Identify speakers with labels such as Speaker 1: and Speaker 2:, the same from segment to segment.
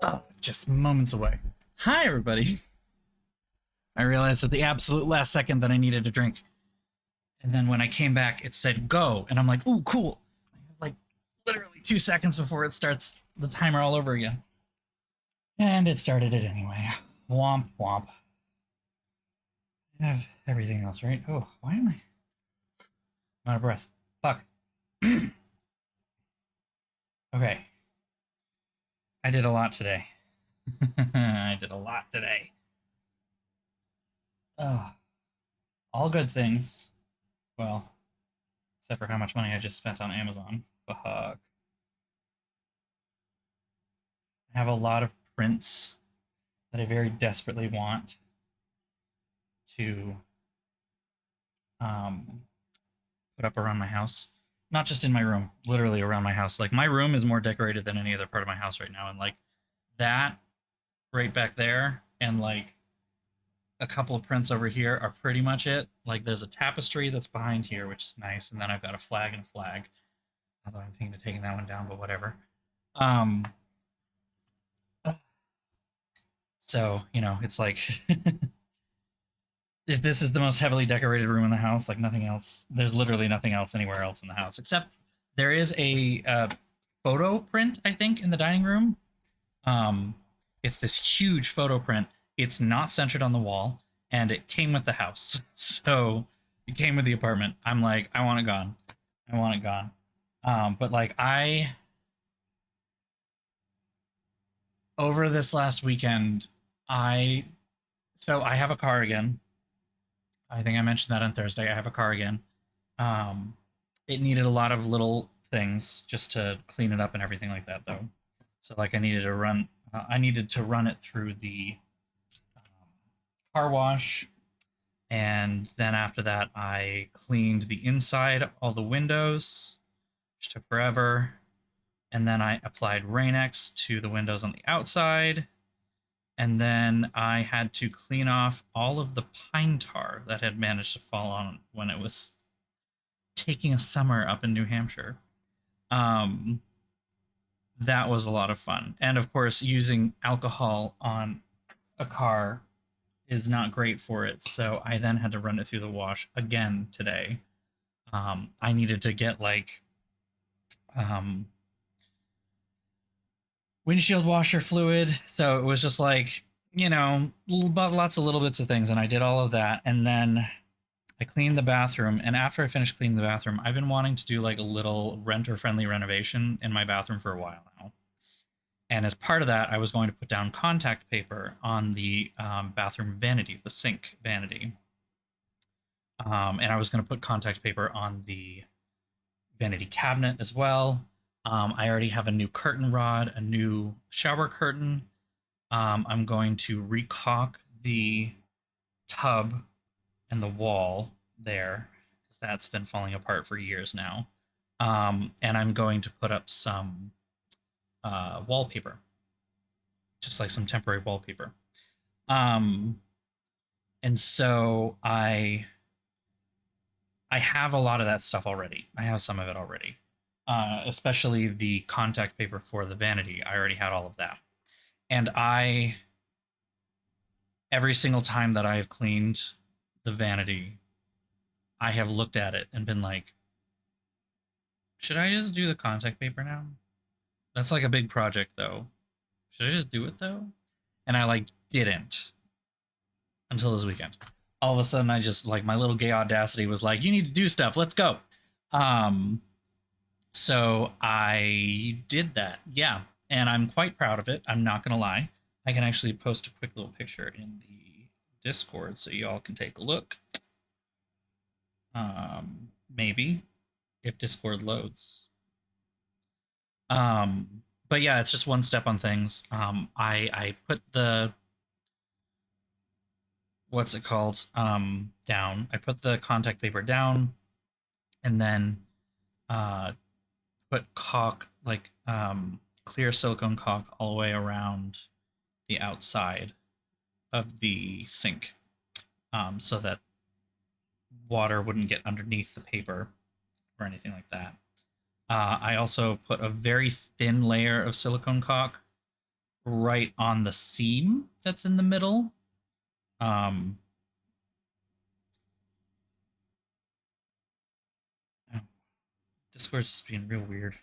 Speaker 1: Oh, just moments away. Hi, everybody. I realized at the absolute last second that I needed a drink. And then when I came back, it said go. And I'm like, ooh, cool. Like, literally 2 seconds before it starts the timer all over again. And it started it anyway. Womp, womp. I have everything else, right? Oh, why am I? I'm out of breath. Fuck. Okay. I did a lot today. I did a lot today. Oh, all good things. Well, except for how much money I just spent on Amazon. Fuck. I have a lot of prints that I very desperately want to um, put up around my house. Not just in my room, literally around my house. Like, my room is more decorated than any other part of my house right now. And, like, that right back there and, like, a couple of prints over here are pretty much it. Like, there's a tapestry that's behind here, which is nice. And then I've got a flag and a flag. Although I'm thinking of taking that one down, but whatever. Um, so, it's like if this is the most heavily decorated room in the house, like nothing else, there's literally nothing else anywhere else in the house except there is a photo print, I think, in the dining room. Um, it's this huge photo print. It's not centered on the wall, and it came with the house, so it came with the apartment. I'm like, I want it gone. I want it gone. But like over this last weekend, I I have a car again. I think I mentioned that on Thursday. I have a car again. Um, it needed a lot of little things just to clean it up and everything like that, though. So like I needed to run it through the um, car wash, and then after that, I cleaned the inside, all the windows, which took forever, and then I applied Rain-X to the windows on the outside, and then I had to clean off all of the pine tar that had managed to fall on when it was taking a summer up in New Hampshire. Um, that was a lot of fun. And of course, using alcohol on a car is not great for it. So I then had to run it through the wash again today. I needed to get like um, windshield washer fluid. So it was just like, lots of little bits of things. And I did all of that. And then I cleaned the bathroom. And after I finished cleaning the bathroom, I've been wanting to do like a little renter friendly renovation in my bathroom for a while now. And as part of that, I was going to put down contact paper on the bathroom vanity, the sink vanity. And I was going to put contact paper on the vanity cabinet as well. I already have a new curtain rod, a new shower curtain. I'm going to recaulk the tub and the wall there because that's been falling apart for years now. And I'm going to put up some wallpaper, just like some temporary wallpaper. Um, and so I have a lot of that stuff already. I have some of it already, especially the contact paper for the vanity. I already had all of that, and every single time that I have cleaned the vanity, I have looked at it and been like, should I just do the contact paper now? That's like a big project though. Should I just do it though? And I like didn't until this weekend. All of a sudden, I just like my little gay audacity was like, "You need to do stuff. Let's go." Um, so I did that, yeah, and I'm quite proud of it. I'm not gonna lie. I can actually post a quick little picture in the Discord so y'all can take a look. Maybe if Discord loads. But yeah, it's just one step on things. I put the what's it called down. I put the contact paper down, and then uh put caulk, like clear silicone caulk, all the way around the outside of the sink, so that water wouldn't get underneath the paper or anything like that. I also put a very thin layer of silicone caulk right on the seam that's in the middle. Um, oh, Discord's just being real weird.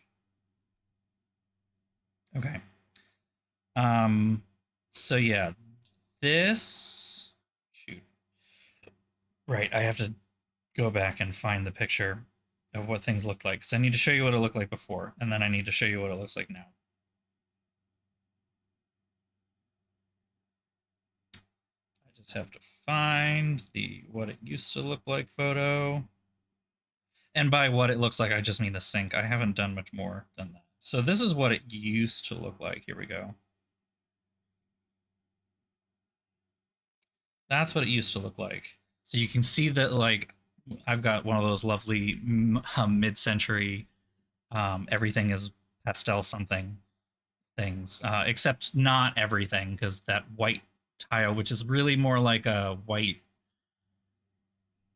Speaker 1: Okay. Um, so yeah, this shoot. Right, I have to go back and find the picture of what things looked like because I need to show you what it looked like before, and then I need to show you what it looks like now. I just have to find the what it used to look like photo. And by what it looks like, I just mean the sink. I haven't done much more than that. So this is what it used to look like. Here we go. That's what it used to look like. So you can see that, like, I've got one of those lovely mid-century, everything is pastel something things, except not everything, because that white tile, which is really more like a white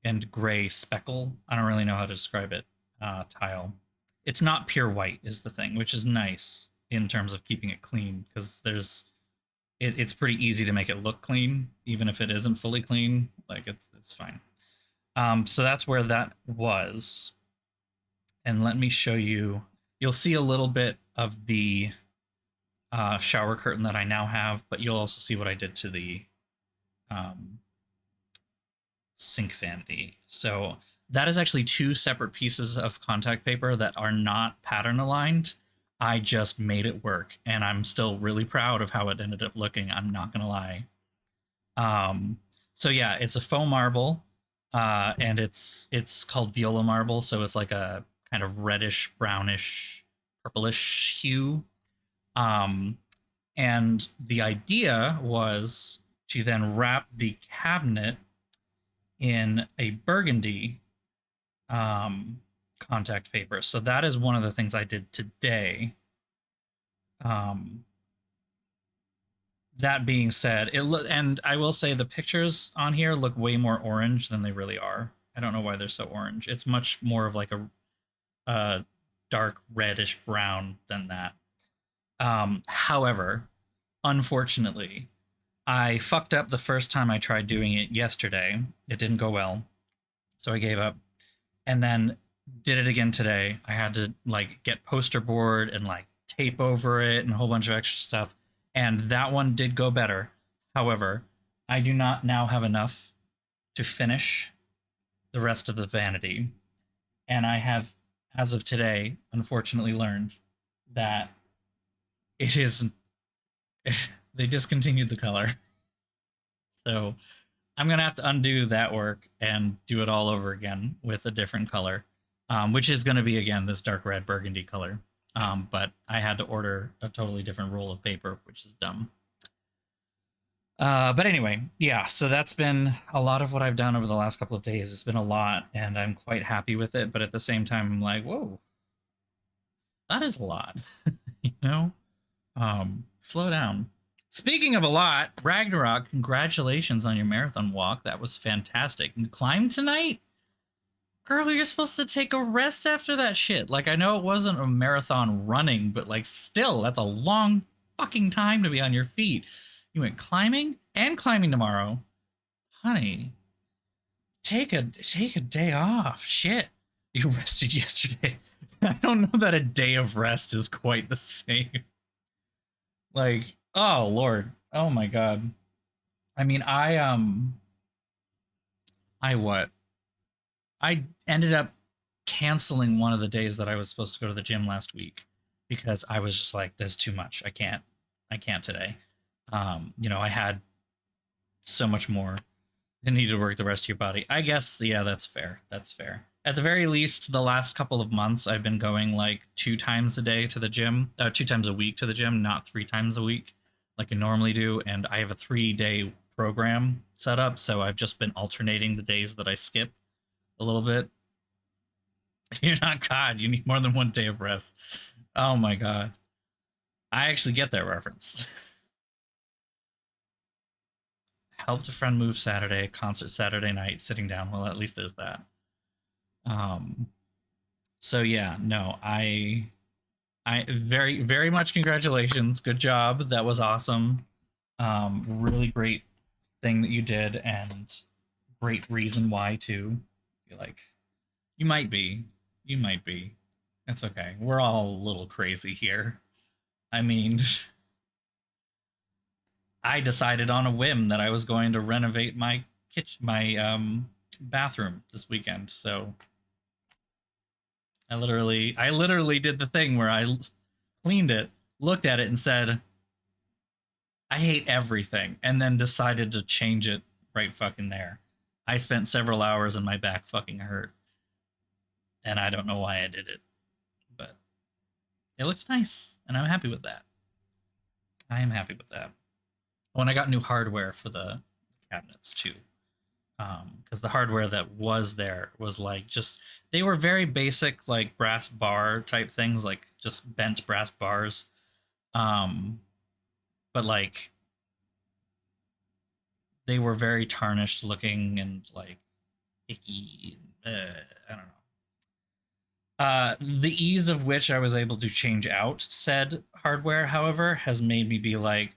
Speaker 1: and gray speckle. I don't really know how to describe it. Tile. It's not pure white, is the thing, which is nice in terms of keeping it clean, because it's pretty easy to make it look clean, even if it isn't fully clean. Like it's fine. So that's where that was, and let me show you. You'll see a little bit of the shower curtain that I now have, but you'll also see what I did to the um, sink vanity. So that is actually two separate pieces of contact paper that are not pattern aligned. I just made it work, and I'm still really proud of how it ended up looking. I'm not gonna lie. Um, so yeah, it's a faux marble, and it's called viola marble. So it's like a kind of reddish, brownish, purplish hue. Um, and the idea was to then wrap the cabinet in a burgundy um, contact paper. So that is one of the things I did today. Um, that being said, and I will say the pictures on here look way more orange than they really are. I don't know why they're so orange. It's much more of like a dark reddish brown than that. However, unfortunately, I fucked up the first time I tried doing it yesterday. It didn't go well, so I gave up. And then did it again today. I had to like get poster board and like tape over it and a whole bunch of extra stuff. And that one did go better. However, I do not now have enough to finish the rest of the vanity. And I have, as of today, unfortunately learned that it is they discontinued the color. So I'm gonna have to undo that work and do it all over again with a different color, which is gonna be again this dark red burgundy color. But I had to order a totally different roll of paper, which is dumb. But anyway, yeah. So that's been a lot of what I've done over the last couple of days. It's been a lot, and I'm quite happy with it. But at the same time, I'm like, whoa, that is a lot. you know, slow down. Speaking of a lot, Ragnarok, congratulations on your marathon walk. That was fantastic. You climbed tonight? Girl, you're supposed to take a rest after that shit. Like, I know it wasn't a marathon running, but like, still, that's a long fucking time to be on your feet. You went climbing and climbing tomorrow. Honey, take a day off. Shit. You rested yesterday. I don't know that a day of rest is quite the same. Like, oh Lord. Oh my God. I mean, I what? I ended up canceling one of the days that I was supposed to go to the gym last week because I was just like, there's too much. I can't today. I had so much more. You need to work the rest of your body. I guess, yeah, that's fair. That's fair. At the very least, the last couple of months, I've been going like 2 times a day to the gym, 2 times a week to the gym, not 3 times a week like I normally do. And I have a 3-day program set up. So I've just been alternating the days that I skip a little bit. You're not God. You need more than one day of rest. Oh my God. I actually get that reference. Helped a friend move Saturday, concert Saturday night, sitting down. Well, at least there's that. Um, so yeah, no, I very very much congratulations. Good job. That was awesome. Really great thing that you did, and great reason why too. Feel like you might be. You might be. It's okay. We're all a little crazy here. I mean, I decided on a whim that I was going to renovate my bathroom this weekend. So I literally did the thing where I cleaned it, looked at it, and said, "I hate everything," and then decided to change it right fucking there. I spent several hours and my back fucking hurt, and I don't know why I did it, but it looks nice, and I'm happy with that. I am happy with that. When I got new hardware for the cabinets too, because the hardware that was there was like just they were very basic like brass bar type things, like just bent brass bars. Um, but like they were very tarnished looking and like icky. I don't know. The ease of which I was able to change out said hardware, however, has made me be like,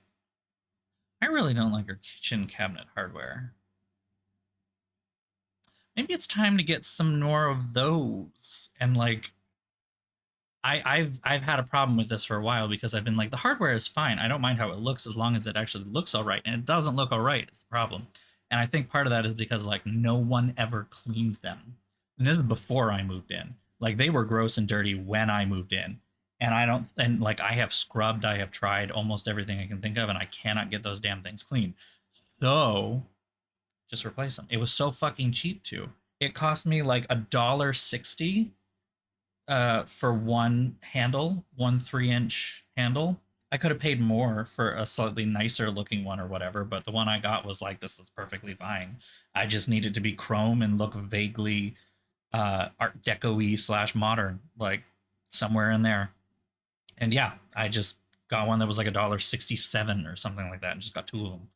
Speaker 1: I really don't like our kitchen cabinet hardware. Maybe it's time to get some more of those. And like, I've had a problem with this for a while because I've been like, the hardware is fine. I don't mind how it looks as long as it actually looks all right, and it doesn't look all right. It's the problem. And I think part of that is because like no one ever cleaned them. And this is before I moved in. Like they were gross and dirty when I moved in. And I don't and like I have scrubbed, I have tried almost everything I can think of, and I cannot get those damn things clean. So just replace them. It was so fucking cheap too. It cost me like $1.60 for one handle, one 3-inch handle. I could have paid more for a slightly nicer looking one or whatever, but the one I got was like, this is perfectly fine. I just needed to be chrome and look vaguely Art Deco-y slash modern, like somewhere in there. And yeah, I just got one that was like $1.67 or something like that, and just got two of them.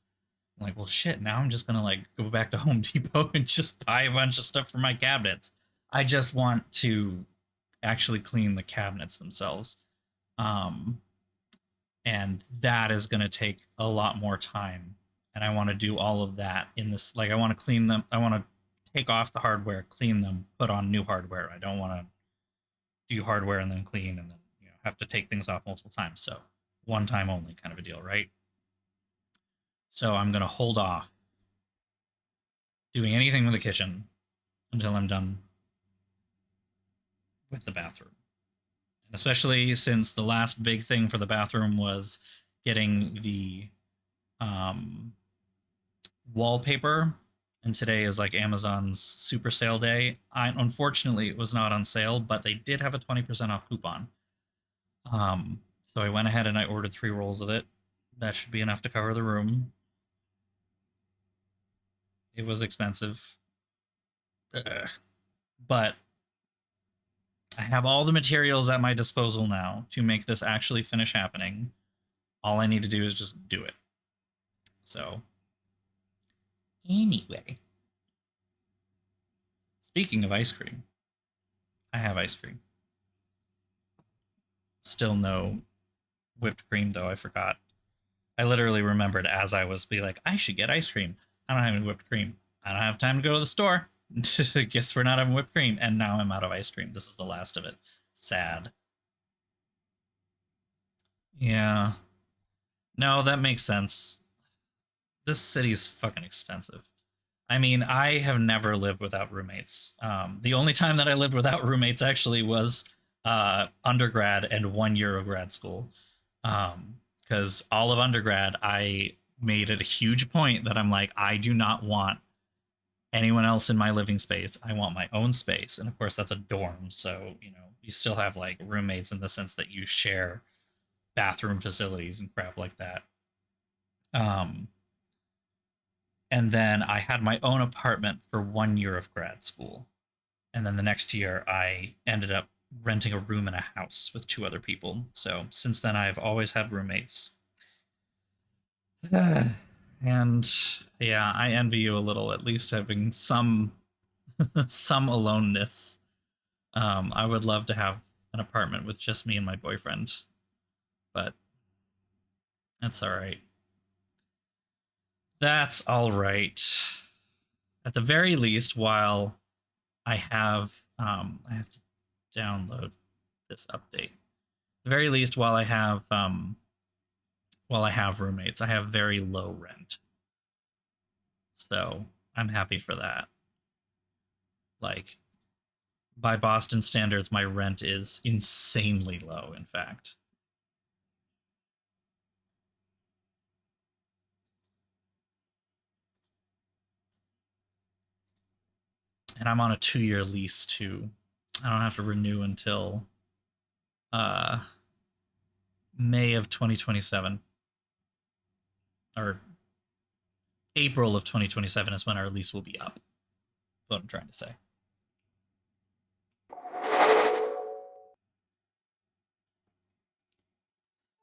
Speaker 1: I'm like, well, shit. Now I'm just gonna like go back to Home Depot and just buy a bunch of stuff for my cabinets. I just want to actually clean the cabinets themselves. Um, and that is going to take a lot more time. And I want to do all of that in this. Like, I want to clean them. I want to take off the hardware, clean them, put on new hardware. I don't want to do hardware and then clean and then have to take things off multiple times. So one time only kind of a deal, right? So I'm going to hold off doing anything with the kitchen until I'm done with the bathroom. Especially since the last big thing for the bathroom was getting the um, wallpaper. And today is like Amazon's super sale day. Unfortunately, it was not on sale, but they did have a 20% off coupon. So I went ahead and I ordered 3 rolls of it. That should be enough to cover the room. It was expensive. Ugh. But I have all the materials at my disposal now to make this actually finish happening. All I need to do is just do it. So, anyway, speaking of ice cream, I have ice cream. Still no whipped cream, though. I forgot. I literally remembered as I was be like, I should get ice cream. I don't have any whipped cream. I don't have time to go to the store. Guess we're not having whipped cream. And now I'm out of ice cream. This is the last of it. Sad. Yeah. No, that makes sense. This city's fucking expensive. I mean, I have never lived without roommates. The only time that I lived without roommates actually was undergrad and 1 year of grad school. Because all of undergrad, I made it a huge point that I'm like, I do not want anyone else in my living space. I want my own space. And of course, that's a dorm. So, you still have like roommates in the sense that you share bathroom facilities and crap like that. Um, and then I had my own apartment for 1 year of grad school. And then the next year, I ended up renting a room in a house with 2 other people. So since then, I've always had roommates. And yeah, I envy you a little, at least having some some aloneness. I would love to have an apartment with just me and my boyfriend, but that's all right. That's all right. At the very least, while I have to download this update. At the very least, while I have roommates, I have very low rent, so I'm happy for that. Like, by Boston standards, my rent is insanely low, in fact. And I'm on a 2-year lease too. I don't have to renew until uh May of 2027, or April of 2027 is when our lease will be up. That's what I'm trying to say.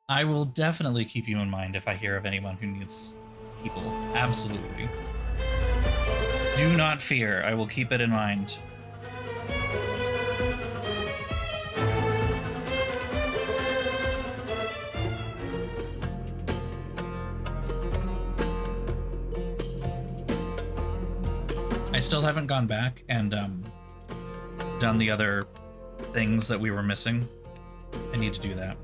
Speaker 1: I will definitely keep you in mind if I hear of anyone who needs people. Absolutely. Do not fear. I will keep it in mind. I still haven't gone back and done the other things that we were missing. I need to do that.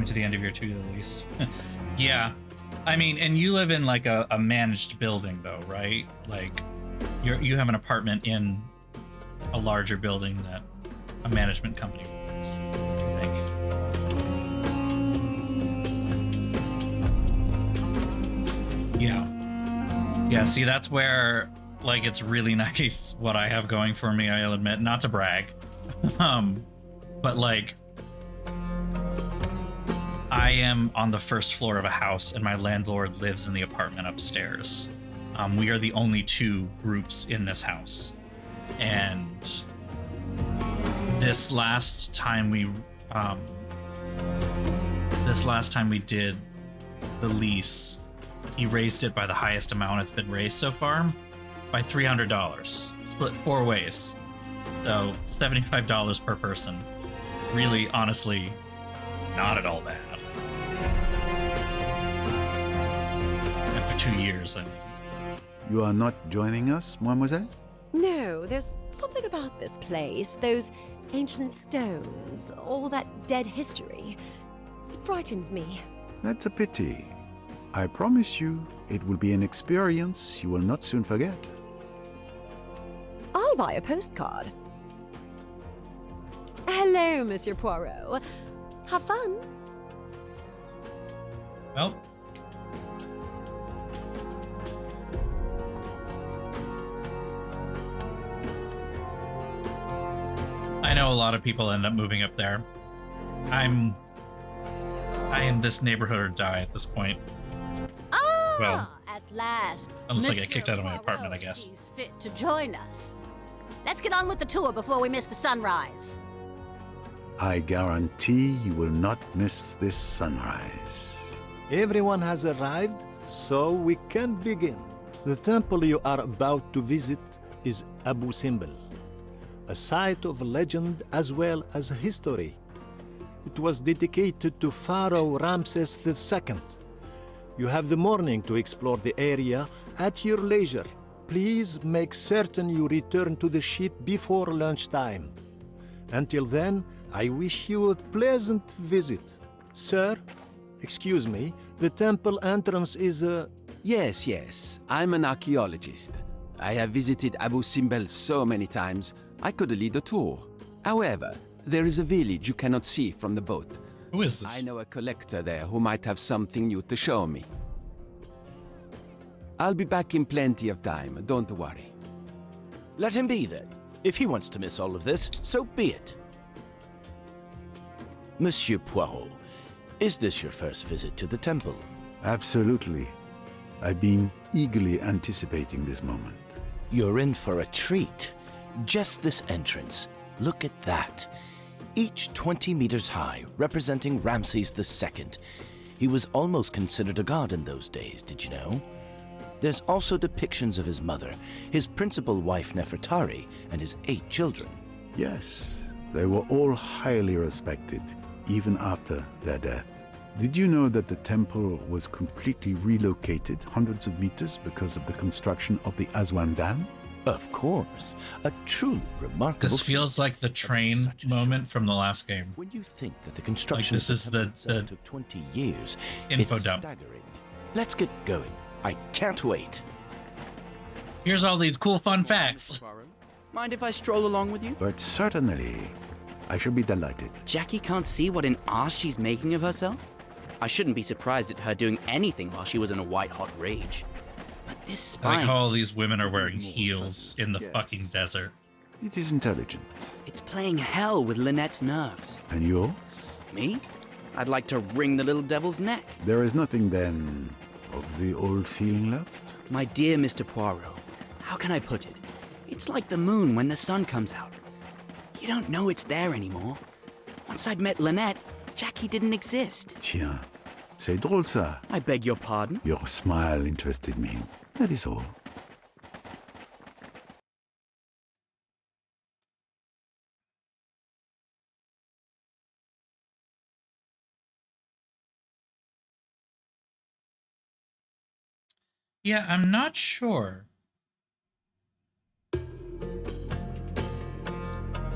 Speaker 1: To the end of your 2-year lease. Yeah, I mean, and you live in like a managed building though, right? Like you have an apartment in a larger building that a management company runs, I think. Yeah, see, that's where like it's really nice what I have going for me, I'll admit, not to brag. But like, I am on the first floor of a house and my landlord lives in the apartment upstairs. We are the only 2 groups in this house. And this last time we did the lease, he raised it by the highest amount it's been raised so far, by $300, split 4 ways. So $75 per person. Really, honestly, not at all bad. After 2 years, I mean.
Speaker 2: You are not joining us, mademoiselle?
Speaker 3: No, there's something about this place, those ancient stones, all that dead history. It frightens me.
Speaker 2: That's a pity. I promise you, it will be an experience you will not soon forget.
Speaker 3: I'll buy a postcard. Hello, Monsieur Poirot. Have fun.
Speaker 1: Well, I know a lot of people end up moving up there. I am this neighborhood or die at this point.
Speaker 4: Ah,
Speaker 1: well,
Speaker 4: at last.
Speaker 1: unless I get kicked out of my apartment, I guess.
Speaker 4: Sees fit to join us. Let's get on with the tour before we miss the sunrise.
Speaker 2: I guarantee you will not miss this sunrise.
Speaker 5: Everyone has arrived, so we can begin. The temple you are about to visit is Abu Simbel, a site of legend as well as history. It was dedicated to Pharaoh Ramses II. You have the morning to explore the area at your leisure. Please make certain you return to the ship before lunchtime. Until then, I wish you a pleasant visit. Sir, excuse me, the temple entrance is
Speaker 6: Yes. I'm an archaeologist. I have visited Abu Simbel so many times, I could lead a tour. However, there is a village you cannot see from the boat.
Speaker 1: Who is this?
Speaker 6: I know a collector there who might have something new to show me. I'll be back in plenty of time, don't worry.
Speaker 7: Let him be then. If he wants to miss all of this, so be it. Monsieur Poirot, is this your first visit to the temple?
Speaker 2: Absolutely. I've been eagerly anticipating this moment.
Speaker 7: You're in for a treat. Just this entrance. Look at that. Each 20 meters high, representing Ramses II. He was almost considered a god in those days, did you know? There's also depictions of his mother, his principal wife Nefertari, and his 8 children.
Speaker 2: Yes, they were all highly respected, even after their death. Did you know that the temple was completely relocated hundreds of meters because of the construction of the Aswan Dam?
Speaker 7: Of course, a truly remarkable.
Speaker 1: This feels like the train
Speaker 7: such a
Speaker 1: moment
Speaker 7: shock.
Speaker 1: from the last game.
Speaker 7: When you think that the construction
Speaker 1: this
Speaker 7: of
Speaker 1: is
Speaker 7: temple
Speaker 1: the
Speaker 7: itself took 20 years,
Speaker 1: info
Speaker 7: it's
Speaker 1: dump.
Speaker 7: staggering. Let's get going. I can't wait.
Speaker 1: Here's all these cool fun facts.
Speaker 8: Mind if I stroll along with you?
Speaker 2: But certainly, I should be delighted.
Speaker 8: Jackie can't see what an ass she's making of herself? I shouldn't be surprised at her doing anything while she was in a white-hot rage. But this
Speaker 1: I like
Speaker 8: spine,
Speaker 1: how all these women are wearing heels in the
Speaker 2: Yes.
Speaker 1: fucking desert.
Speaker 2: It is intelligent.
Speaker 8: it's playing hell with Lynette's nerves.
Speaker 2: And yours?
Speaker 8: Me? I'd like to wring the little devil's neck.
Speaker 2: There is nothing then of the old feeling left?
Speaker 8: My dear Mr. Poirot, how can I put it? It's like the moon when the sun comes out. You don't know it's there anymore. Once I'd met Lynette, Jackie didn't exist.
Speaker 2: Tiens, c'est drôle ça.
Speaker 8: I beg your pardon?
Speaker 2: Your smile interested me. That is all.
Speaker 1: Yeah, I'm not sure.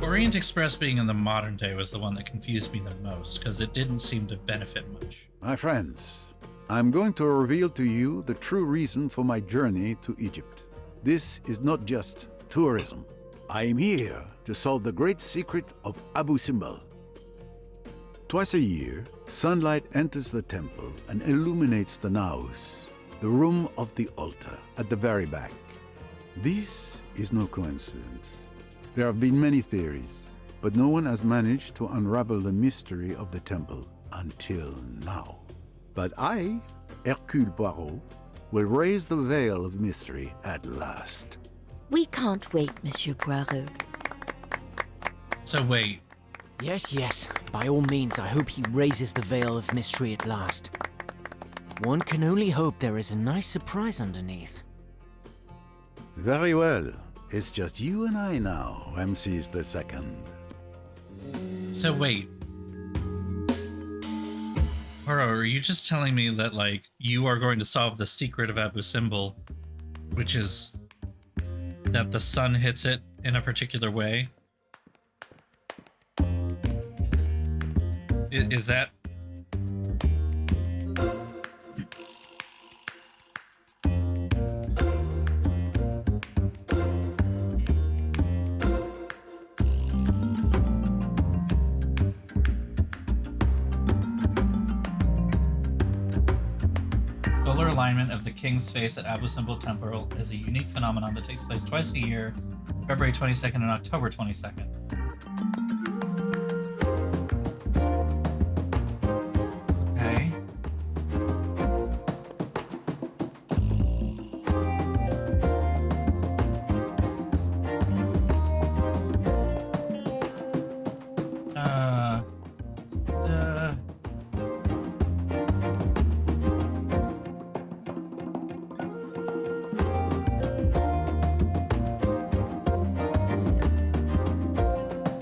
Speaker 1: Orient Express being in the modern day was the one that confused me the most, because it didn't seem to benefit much.
Speaker 2: My friends, I'm going to reveal to you the true reason for my journey to Egypt. This is not just tourism. I am here to solve the great secret of Abu Simbel. Twice a year, sunlight enters the temple and illuminates the naos, the room of the altar at the very back. This is no coincidence. There have been many theories, but no one has managed to unravel the mystery of the temple until now. But I, Hercule Poirot, will raise the veil of mystery at last.
Speaker 9: We can't wait, Monsieur Poirot.
Speaker 1: So wait,
Speaker 10: Yes. By all means, I hope he raises the veil of mystery at last. One can only hope there is a nice surprise underneath.
Speaker 2: Very well. It's just you and I now, Ramses II.
Speaker 1: so wait. Poirot, are you just telling me that, like, you are going to solve the secret of Abu Simbel, which is that the sun hits it in a particular way? Is that... Solar alignment of the king's face at Abu Simbel Temple is a unique phenomenon that takes place twice a year, February 22nd and October 22nd. Okay. Uh,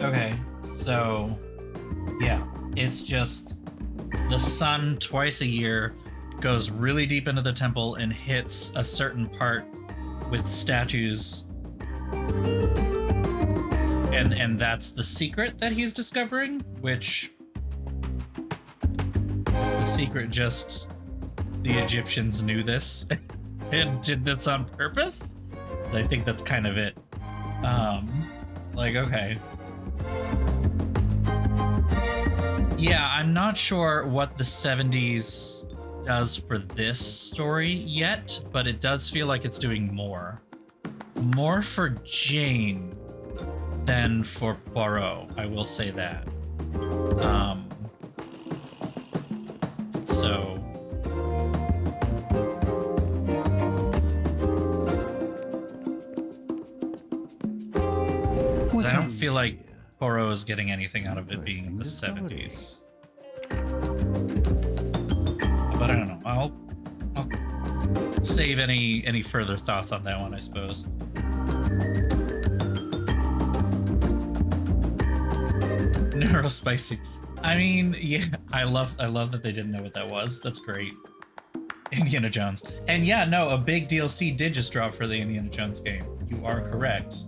Speaker 1: Okay, so yeah, it's just the sun twice a year goes really deep into the temple and hits a certain part with statues. And that's the secret that he's discovering, which is the secret just the Egyptians knew this and did this on purpose? I think that's kind of it. Like, okay. Yeah, I'm not sure what the 70s does for this story yet, but it does feel like it's doing more. more for Jane than for Poirot. I will say that. So. I don't feel like Poirot is getting anything out of it being in the 70s. But I don't know. I'll save any further thoughts on that one, I suppose. Neurospicy. I mean, yeah, I love that they didn't know what that was. That's great. Indiana Jones. And yeah, no, a big DLC did just drop for the Indiana Jones game. You are correct.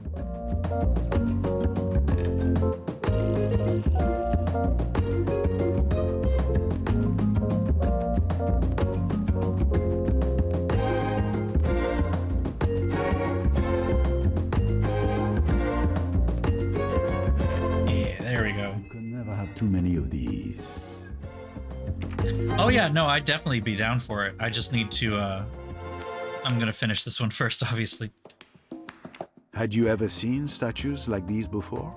Speaker 2: Too many of these.
Speaker 1: Oh yeah, no, I'd definitely be down for it. I just need to I'm gonna finish this one first, obviously.
Speaker 2: Had you ever seen statues like these before?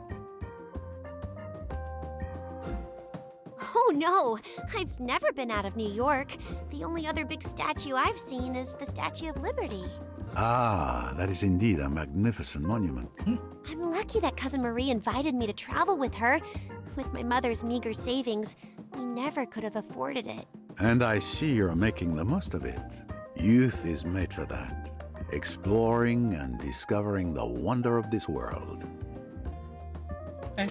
Speaker 3: Oh no, I've never been out of New York. The only other big statue I've seen is the Statue of Liberty.
Speaker 2: Ah, that is indeed a magnificent monument.
Speaker 3: I'm lucky that Cousin Marie invited me to travel with her. With my mother's meager savings, we never could have afforded it.
Speaker 2: And I see you're making the most of it. Youth is made for that. Exploring and discovering the wonder of this world.
Speaker 1: Okay.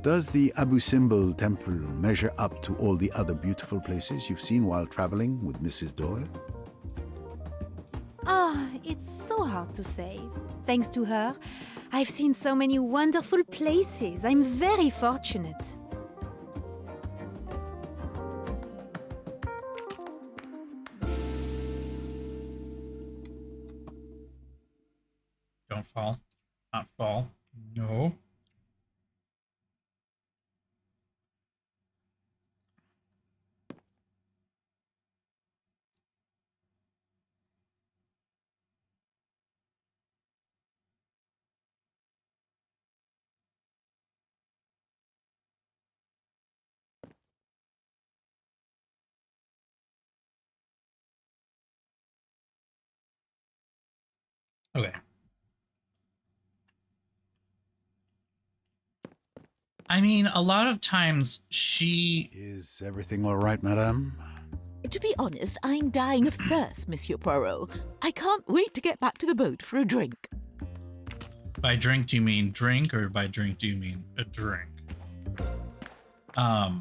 Speaker 2: Does the Abu Simbel temple measure up to all the other beautiful places you've seen while traveling with Mrs. Doyle?
Speaker 11: It's so hard to say. Thanks to her, I've seen so many wonderful places. I'm very fortunate.
Speaker 1: Don't fall. Not fall. No. Okay. I mean, a lot of times she...
Speaker 2: Is everything all right, madame?
Speaker 12: To be honest, I'm dying of thirst, Monsieur Poirot. I can't wait to get back to the boat for a drink.
Speaker 1: By drink, do you mean drink, or by drink, do you mean a drink? I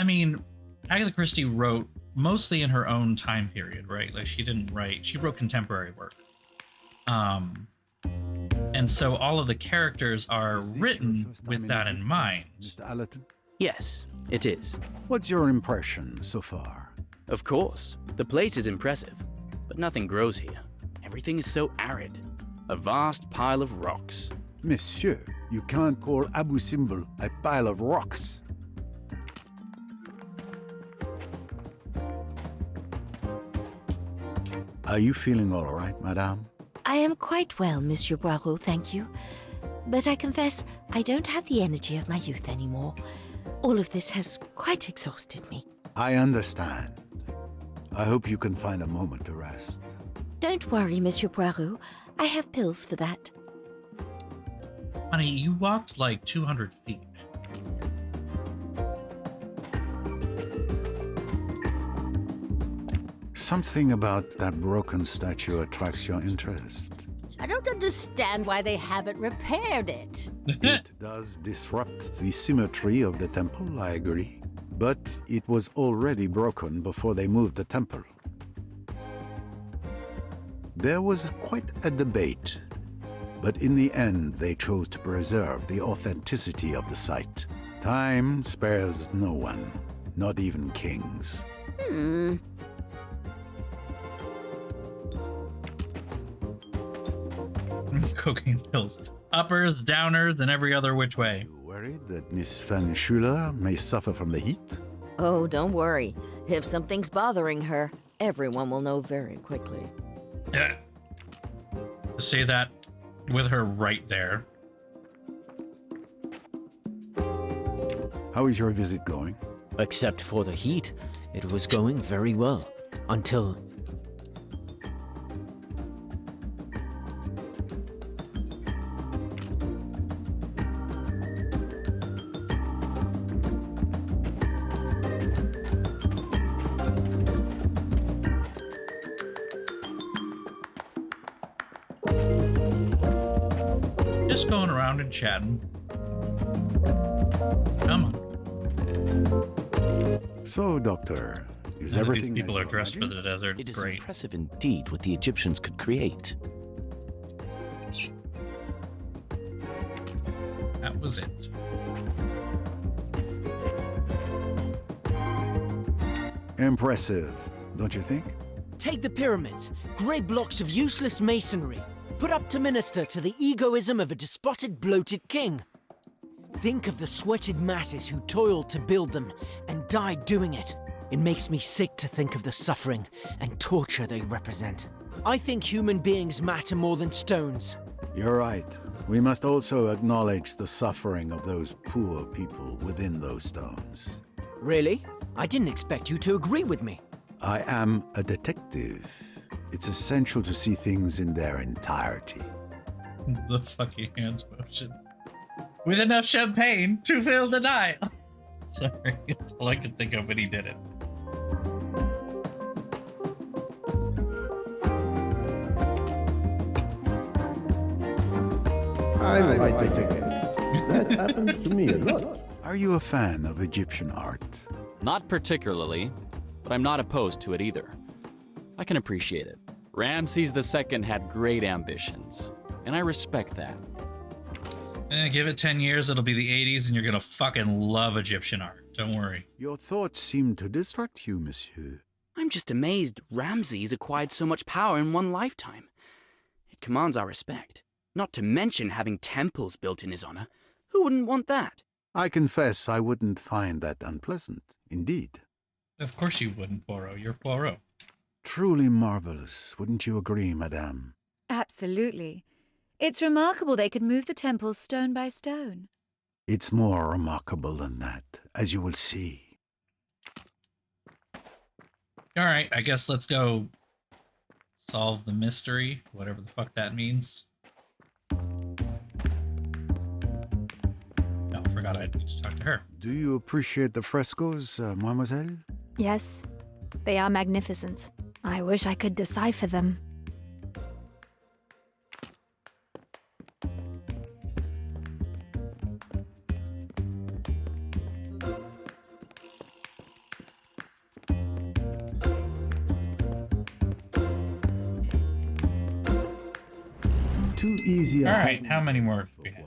Speaker 1: mean, Agatha Christie wrote mostly in her own time period, right? Like, she didn't write... She wrote contemporary work. And so all of the characters are written with that in mind.
Speaker 2: Mr. Allerton?
Speaker 8: Yes, it is.
Speaker 2: What's your impression so far?
Speaker 8: Of course. The place is impressive, but nothing grows here. Everything is so arid. A vast pile of rocks.
Speaker 2: Monsieur, you can't call Abu Simbel a pile of rocks. Are you feeling all right, madame?
Speaker 9: I am quite well, Monsieur Poirot, thank you. But I confess, I don't have the energy of my youth anymore. All of this has quite exhausted me.
Speaker 2: I understand. I hope you can find a moment to rest.
Speaker 9: Don't worry, Monsieur Poirot. I have pills for that.
Speaker 1: Honey, you walked like 200 feet.
Speaker 2: Something about that broken statue attracts your interest.
Speaker 4: I don't understand why they haven't repaired it.
Speaker 2: It does disrupt the symmetry of the temple, I agree. But it was already broken before they moved the temple. There was quite a debate, but in the end they chose to preserve the authenticity of the site. Time spares no one, not even kings.
Speaker 1: Cocaine pills. Uppers, downers, and every other which way.
Speaker 2: You worried that Miss Van Schuler may suffer from the heat?
Speaker 9: Oh, don't worry. If something's bothering her, everyone will know very quickly.
Speaker 1: Yeah. Say that with her right there.
Speaker 2: How is your visit going?
Speaker 10: Except for the heat, it was going very well. Until...
Speaker 1: Just going around and chatting. Come on.
Speaker 2: So, Doctor, is
Speaker 1: None of
Speaker 2: everything
Speaker 1: these people
Speaker 2: as
Speaker 1: are
Speaker 2: you
Speaker 1: dressed for
Speaker 2: imagined?
Speaker 1: the desert.
Speaker 7: It is
Speaker 1: Great.
Speaker 7: impressive indeed what the Egyptians could create.
Speaker 1: That was it.
Speaker 2: Impressive, don't you think?
Speaker 10: Take the pyramids, grey blocks of useless masonry, put up to minister to the egoism of a despoted, bloated king. Think of the sweated masses who toiled to build them and died doing it. It makes me sick to think of the suffering and torture they represent. I think human beings matter more than stones.
Speaker 2: You're right. We must also acknowledge the suffering of those poor people within those stones.
Speaker 10: Really? I didn't expect you to agree with me.
Speaker 2: I am a detective. It's essential to see things in their entirety.
Speaker 1: The fucking hand motion. With enough champagne to fill the Nile. Sorry, that's all I could think of when he did it.
Speaker 13: I'm a right detective. That happens to me a lot.
Speaker 2: Are you a fan of Egyptian art?
Speaker 14: Not particularly, but I'm not opposed to it either. I can appreciate it. Ramses II had great ambitions, and I respect that.
Speaker 1: Give it 10 years, it'll be the 80s, and you're gonna fucking love Egyptian art. Don't worry.
Speaker 2: Your thoughts seem to distract you, monsieur.
Speaker 8: I'm just amazed Ramses acquired so much power in one lifetime. It commands our respect. Not to mention having temples built in his honor. Who wouldn't want that?
Speaker 2: I confess I wouldn't find that unpleasant, indeed.
Speaker 1: Of course you wouldn't, Poirot. You're Poirot.
Speaker 2: Truly marvelous, wouldn't you agree, madame?
Speaker 15: Absolutely. It's remarkable they could move the temples stone by stone.
Speaker 2: It's more remarkable than that, as you will see.
Speaker 1: All right, I guess let's go solve the mystery, whatever the fuck that means. No, I forgot I need to talk to her.
Speaker 2: Do you appreciate the frescoes, mademoiselle?
Speaker 11: Yes, they are magnificent. I wish I could decipher them.
Speaker 2: Too easy.
Speaker 1: All right, how many more do we have?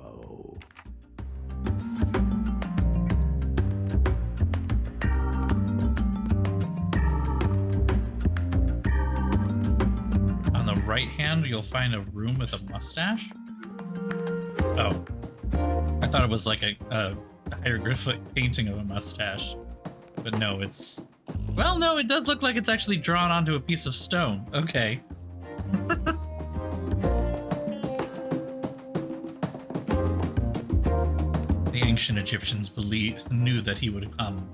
Speaker 1: On the right hand, you'll find a room with a mustache. Oh, I thought it was like a hieroglyphic painting of a mustache, but no, it's... Well, no, it does look like it's actually drawn onto a piece of stone. Okay. The ancient Egyptians knew that he would come.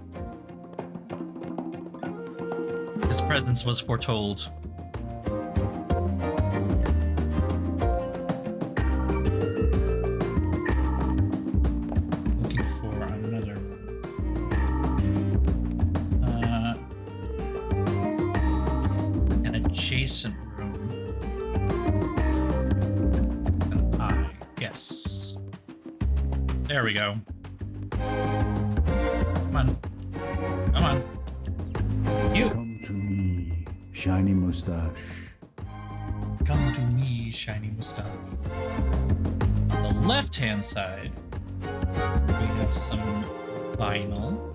Speaker 1: His presence was foretold. Looking for another. An adjacent room. An eye. Yes. There we go. Come on. Come on. You.
Speaker 2: Come to me, shiny mustache.
Speaker 1: Come to me, shiny mustache. On the left-hand side, we have some vinyl.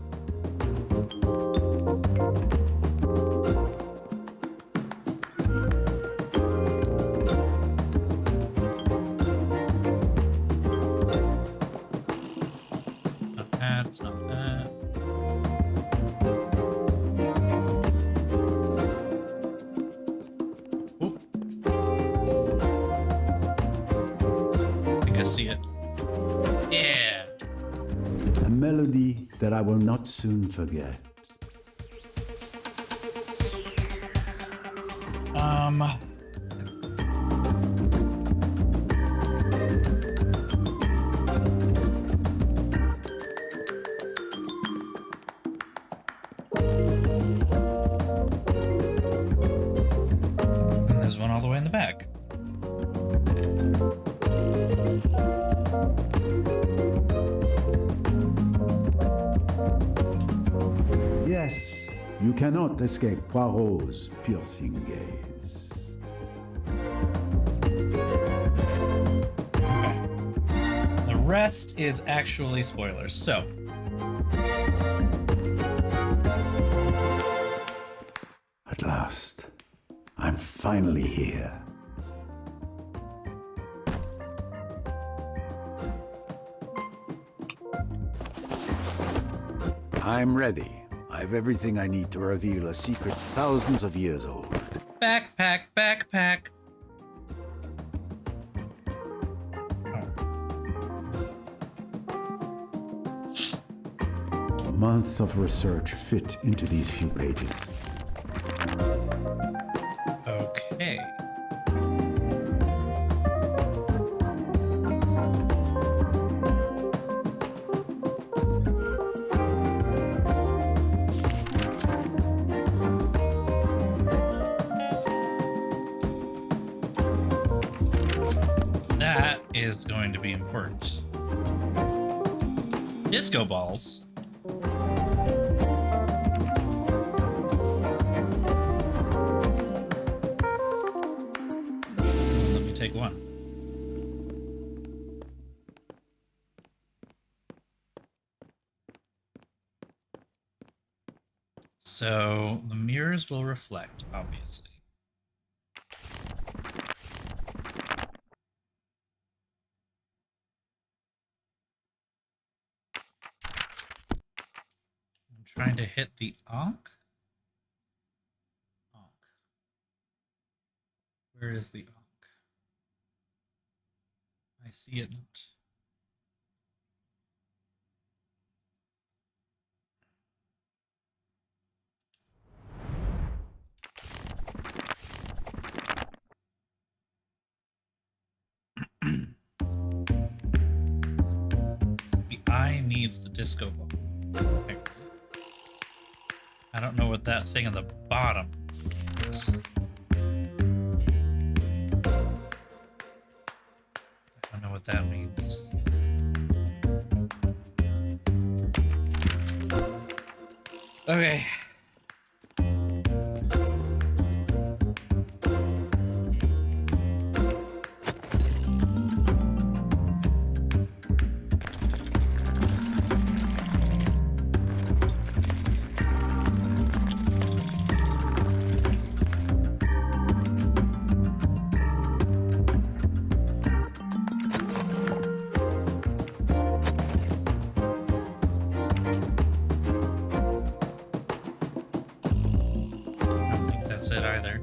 Speaker 1: Not that, not that. I see it. Yeah.
Speaker 2: A melody that I will not soon forget.
Speaker 1: And there's one all the way in the back.
Speaker 2: Yes, you cannot escape Poirot's piercing gaze.
Speaker 1: The rest is actually spoilers. So,
Speaker 2: At last, I'm finally here. I'm ready. I've everything I need to reveal a secret thousands of years old.
Speaker 1: backpack, backpack.
Speaker 2: Months of research fit into these few pages.
Speaker 1: Okay. That is going to be important. Disco balls. Let me take one. So the mirrors will reflect, obviously. I'm trying to hit the Ankh. Where is the Ankh? I see it not. The eye needs the disco ball. Okay. I don't know what that thing on the bottom is. I don't know what that means. Okay. That's it either.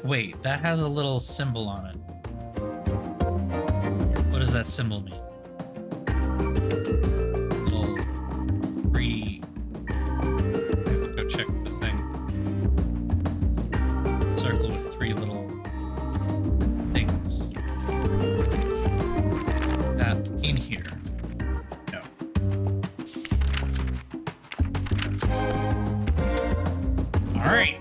Speaker 1: Wait, that has a little symbol on it. What does that symbol mean? Little three. I have to go check the thing. Circle with three little things. That in here. No. All right.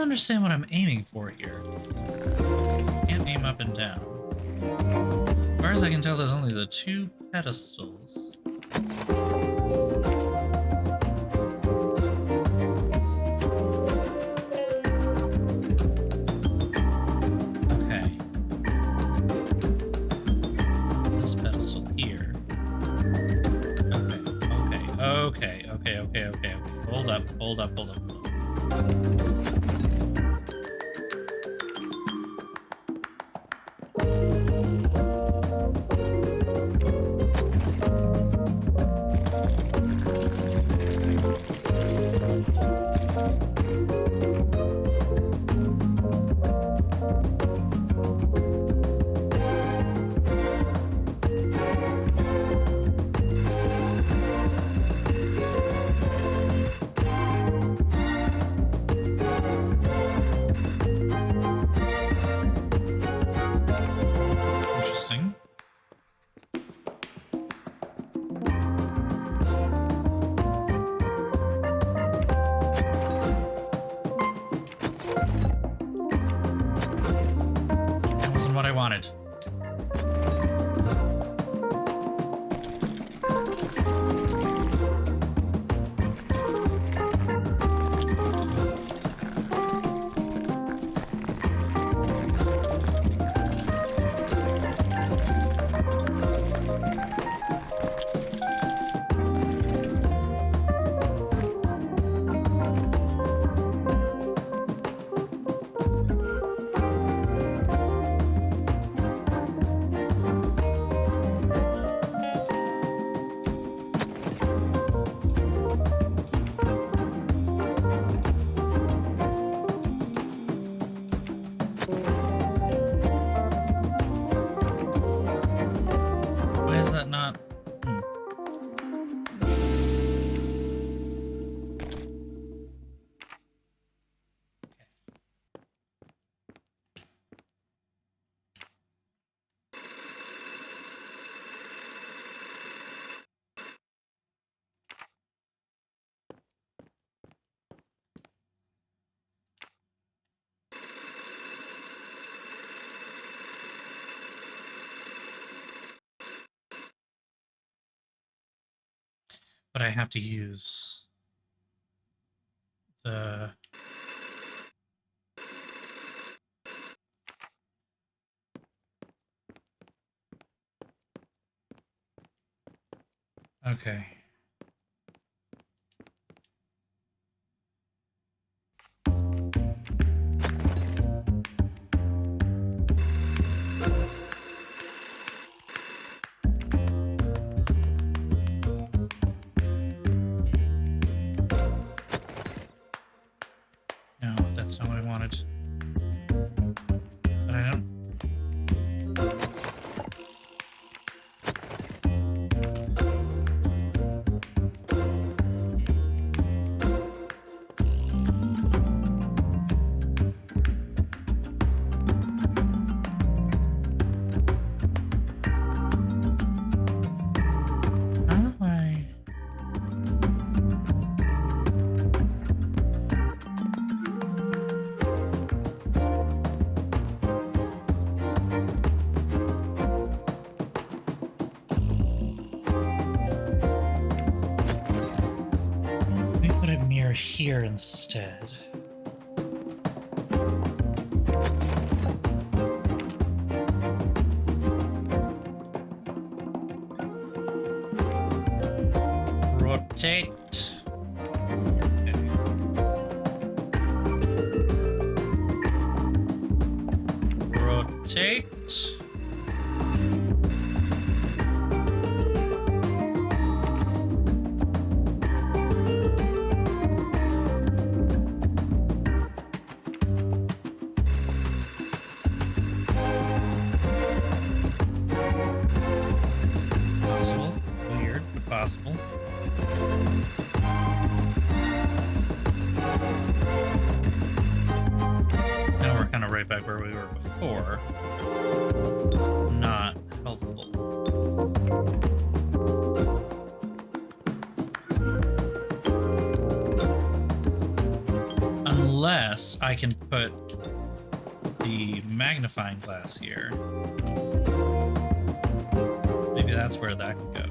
Speaker 1: Understand what I'm aiming for here. Can't aim up and down. As far as I can tell, there's only the two pedestals. hold up. Interesting. That wasn't what I wanted. Why is that not? But I have to use the... Okay. No, that's not what I wanted. But I don't... How do I... Let me put a mirror here instead. Rotate. Okay. Rotate. Possible. Weird, but possible. Now we're kind of right back where we were before. Not helpful. Unless I can put the magnifying glass here. Maybe that's where that could go.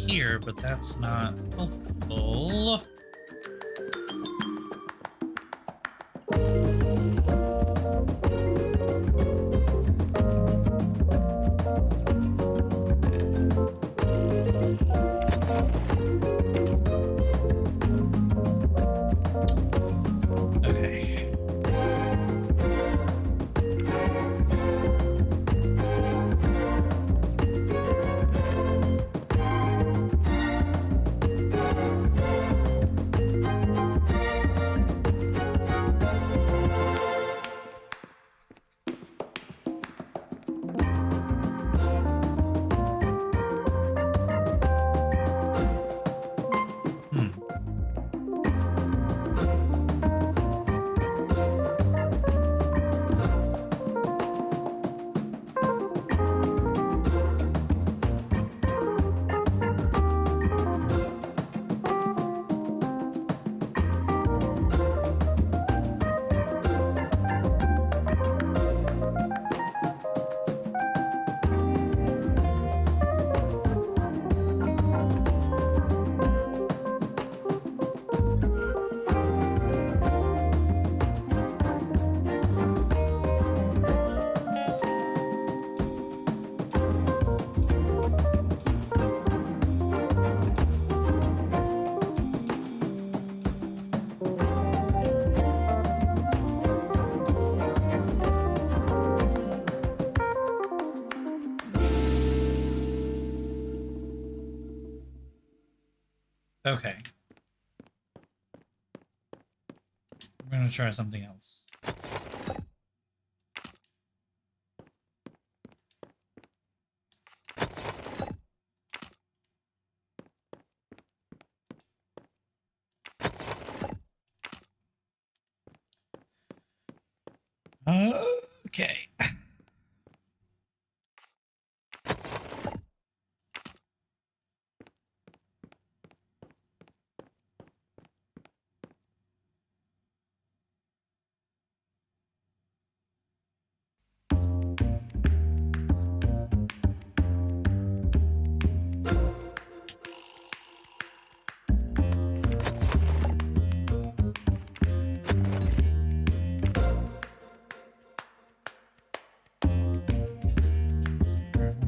Speaker 1: here, but that's not helpful. Okay. I'm gonna try something else. Okay.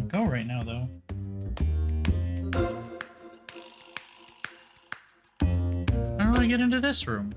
Speaker 1: Go right now, though. How do I get into this room?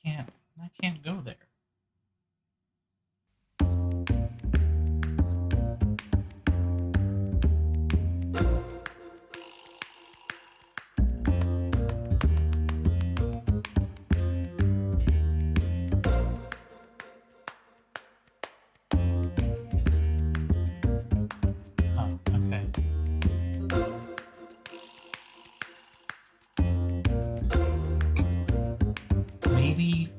Speaker 1: I can't go there. Okay. Maybe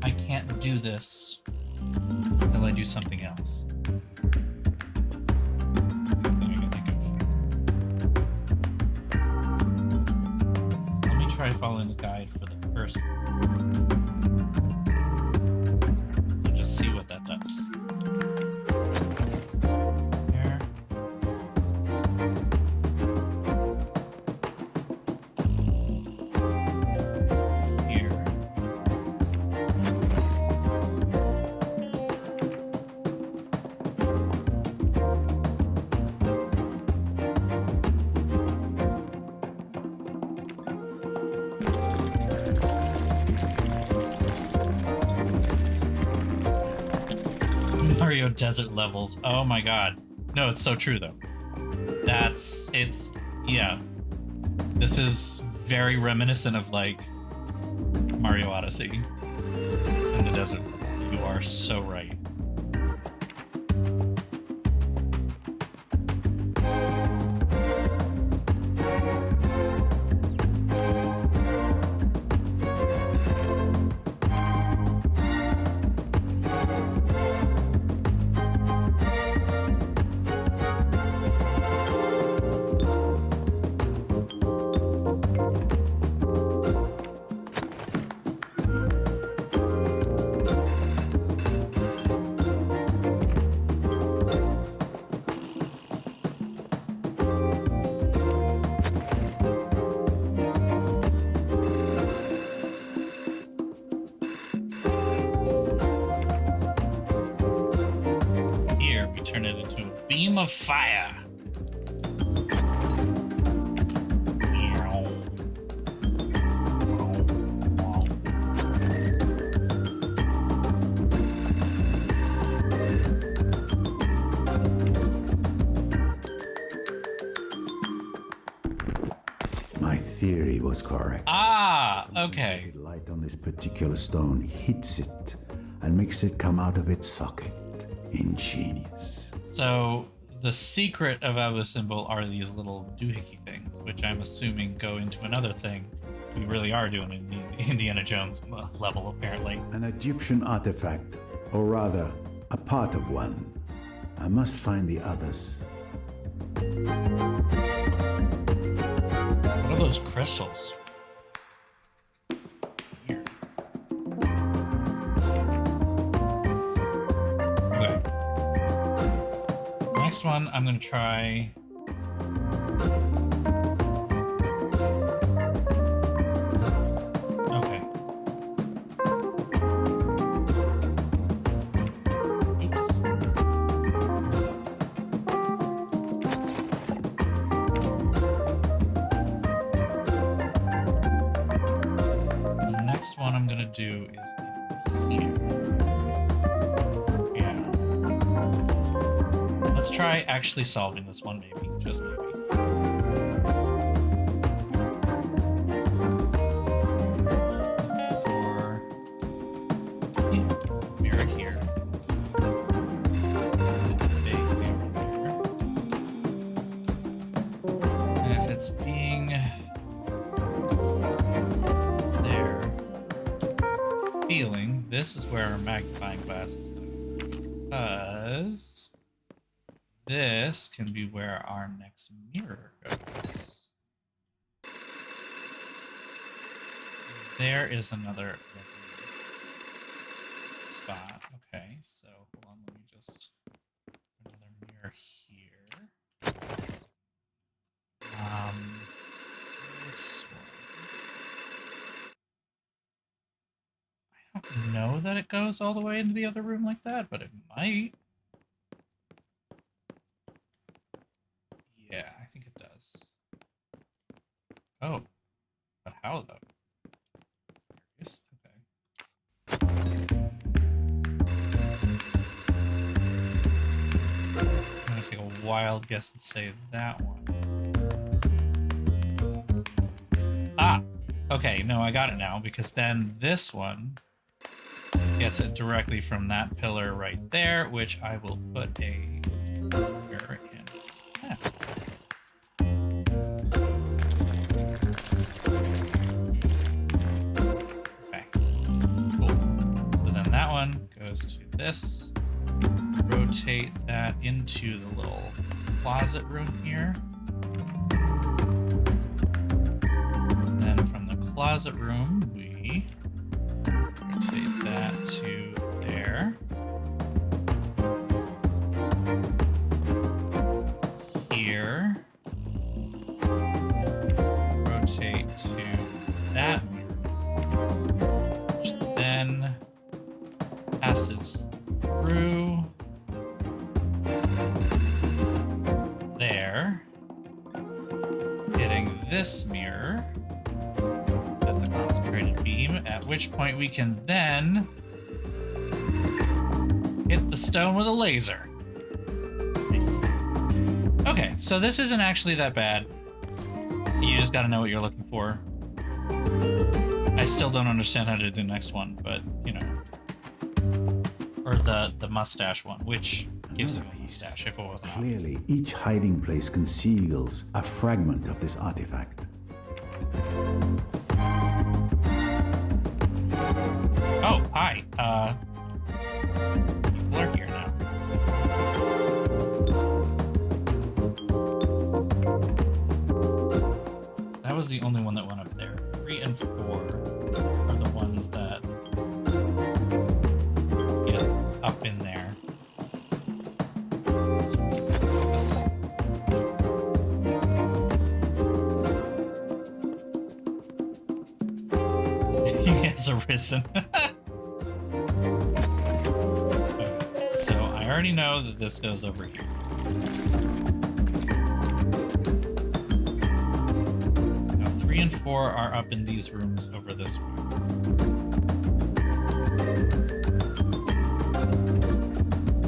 Speaker 1: I can't do this until I do something else. Let me try following the guide for the first one. And just see what that does. Here. Mario desert levels. Oh my god. No, it's so true though. Yeah. This is very reminiscent of like Mario Odyssey in the desert. You are so right. Turn it into a beam of fire.
Speaker 2: My theory was correct.
Speaker 1: Ah, okay.
Speaker 2: Light on this particular stone hits it and makes it come out of its socket. Ingenious.
Speaker 1: So the secret of Abu Simbel are these little doohickey things, which I'm assuming go into another thing we really are doing in the Indiana Jones level, apparently.
Speaker 2: An Egyptian artifact, or rather, a part of one. I must find the others.
Speaker 1: What are those crystals? Weird. Okay. Next one, I'm gonna try. Okay. Oops. The next one I'm gonna do is in here. Yeah. Let's try actually solving this one, maybe. Just maybe. Or mirror here. Big mirror there. And if it's being there, feeling, this is where our magnifying glass is going to go. Because this can be where our next mirror goes. There is another spot. Okay, so hold on, let me just put another mirror here. This one. I don't know that it goes all the way into the other room like that, but it might. Yeah, I think it does. Oh, but how though? Curious. Okay. wild guess and say that one. Ah! Okay, no, I got it now, because then this one gets it directly from that pillar right there, which I will put a mirror in. Yeah. Okay, cool. So then that one goes to this. Rotate that into the little closet room here. And then from the closet room, we rotate that to there. Here. Rotate to that mirror, which then passes through there, hitting this mirror with the concentrated beam, at which point we can then hit the stone with a laser. Nice. Okay, so this isn't actually that bad. You just gotta know what you're looking for. I still don't understand how to do the next one, but, you know. Or the mustache one, which gives you a mustache if it wasn't obvious.
Speaker 2: Clearly, each hiding place conceals a fragment of this artifact.
Speaker 1: Oh, hi. People are here now. That was the only one that went up there. 3 and 4 are the ones that get up in there. He has arisen. Okay, so I already know that this goes over here. Now 3 and 4 are up in these rooms over this way.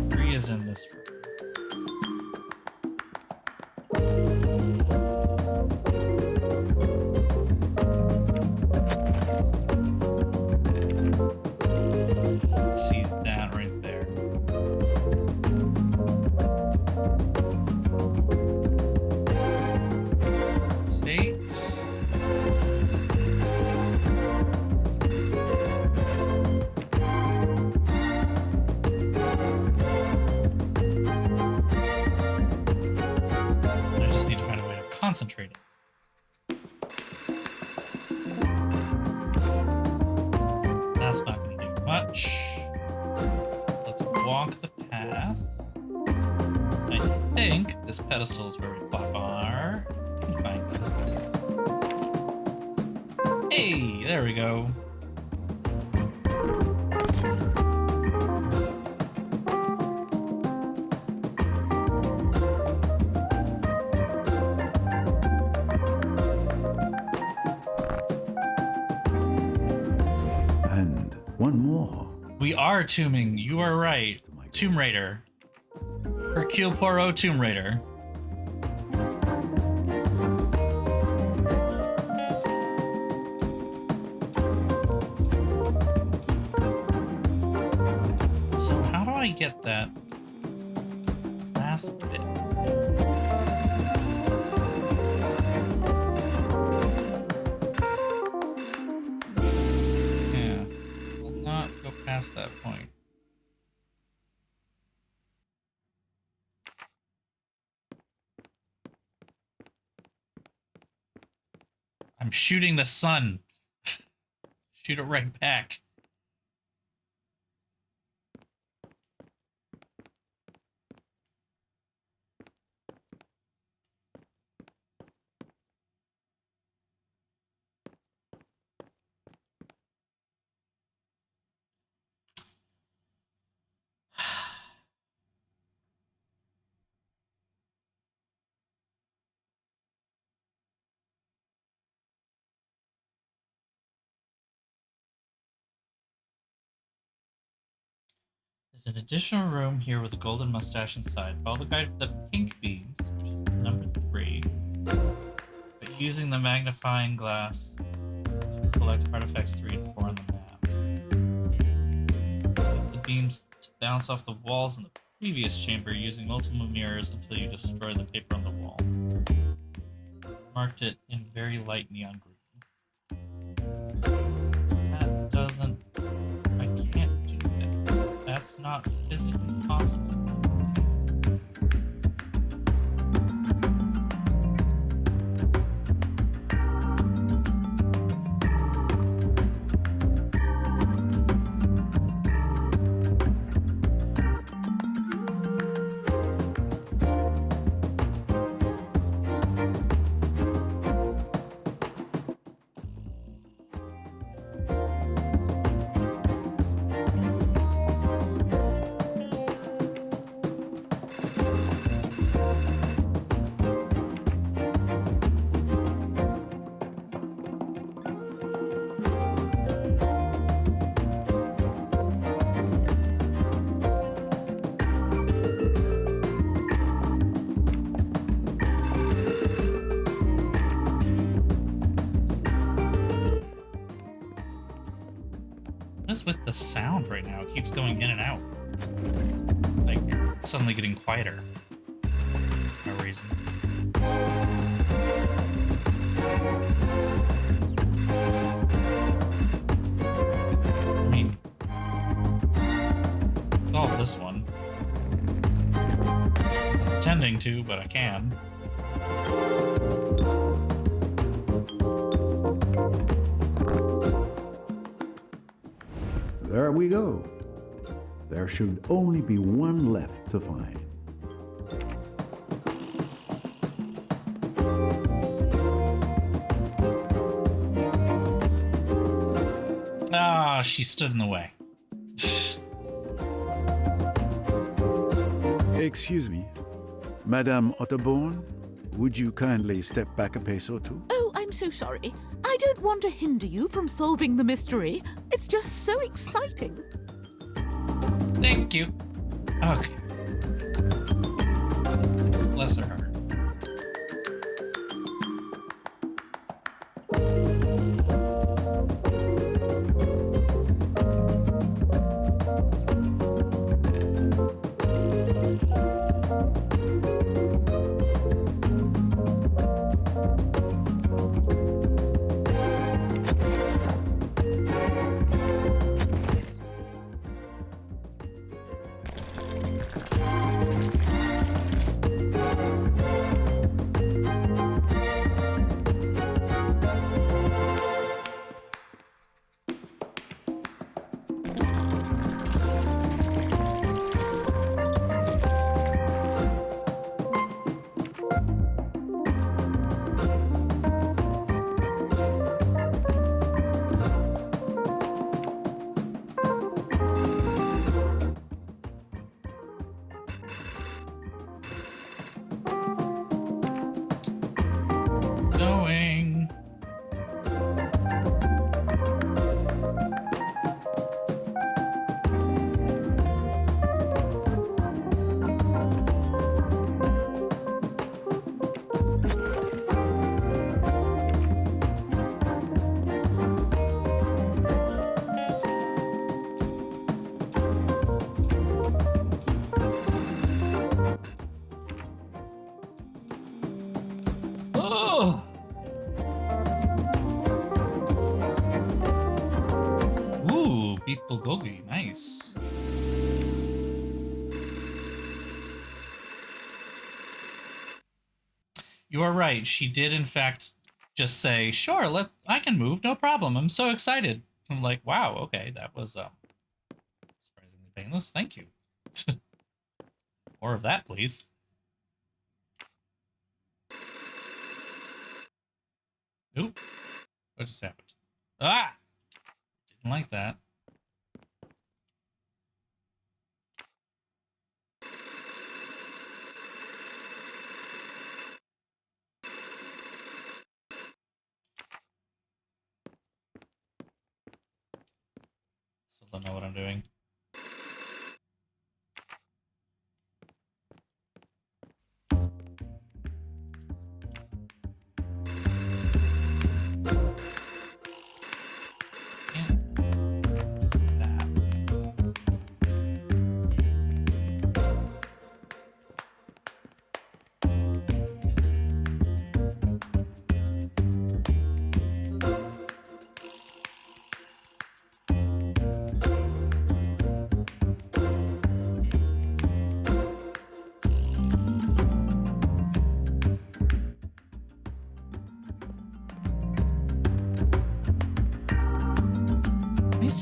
Speaker 1: 3 is in this room. See that right there. Rotate. I just need to find a way to concentrate it. That's not going to do much. Let's walk the path. I think this pedestal is where we plop our confinements. Hey, there we go.
Speaker 2: And one more.
Speaker 1: We are tombing. You are right. Tomb Raider. Hercule Poirot Tomb Raider. So how do I get that last bit? Yeah. Will not go past that point. I'm shooting the sun. Shoot it right back. There's an additional room here with a golden mustache inside. Follow the guide for the pink beams, which is number 3. But using the magnifying glass to collect artifacts 3 and 4 on the map. Use the beams to bounce off the walls in the previous chamber using multiple mirrors until you destroy the paper on the wall. Marked it in very light neon green. That doesn't... I can't do that. That's not physically possible. What is with the sound right now? It keeps going in and out. Like, suddenly getting quieter. For no reason. I mean, solve this one. I'm intending to, but I can.
Speaker 2: There we go. There should only be one left to find.
Speaker 1: Ah, she stood in the way.
Speaker 2: Excuse me, Madame Otterborn, would you kindly step back a pace or two?
Speaker 12: Oh, I'm so sorry. I don't want to hinder you from solving the mystery. It's just so exciting.
Speaker 1: Thank you. Okay. Bless her heart. Going. Oh! Ooh, beef bulgogi, nice. You are right. She did, in fact, just say, "Sure, I can move, no problem. I'm so excited." I'm like, "Wow, okay, that was surprisingly painless. Thank you." More of that, please. Oop! What just happened? Ah! Didn't like that. Still don't know what I'm doing.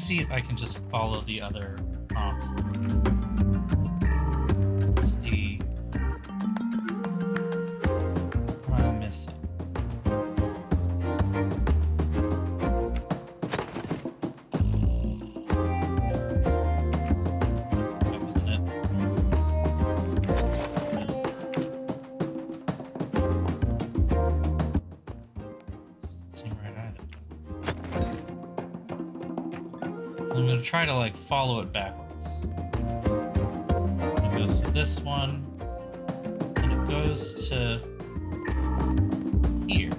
Speaker 1: see if I can just follow the other prompts. Let's see what I'm missing. That wasn't it. Doesn't seem right either. I'm gonna try to like follow it backwards. It goes to this one, and it goes to here.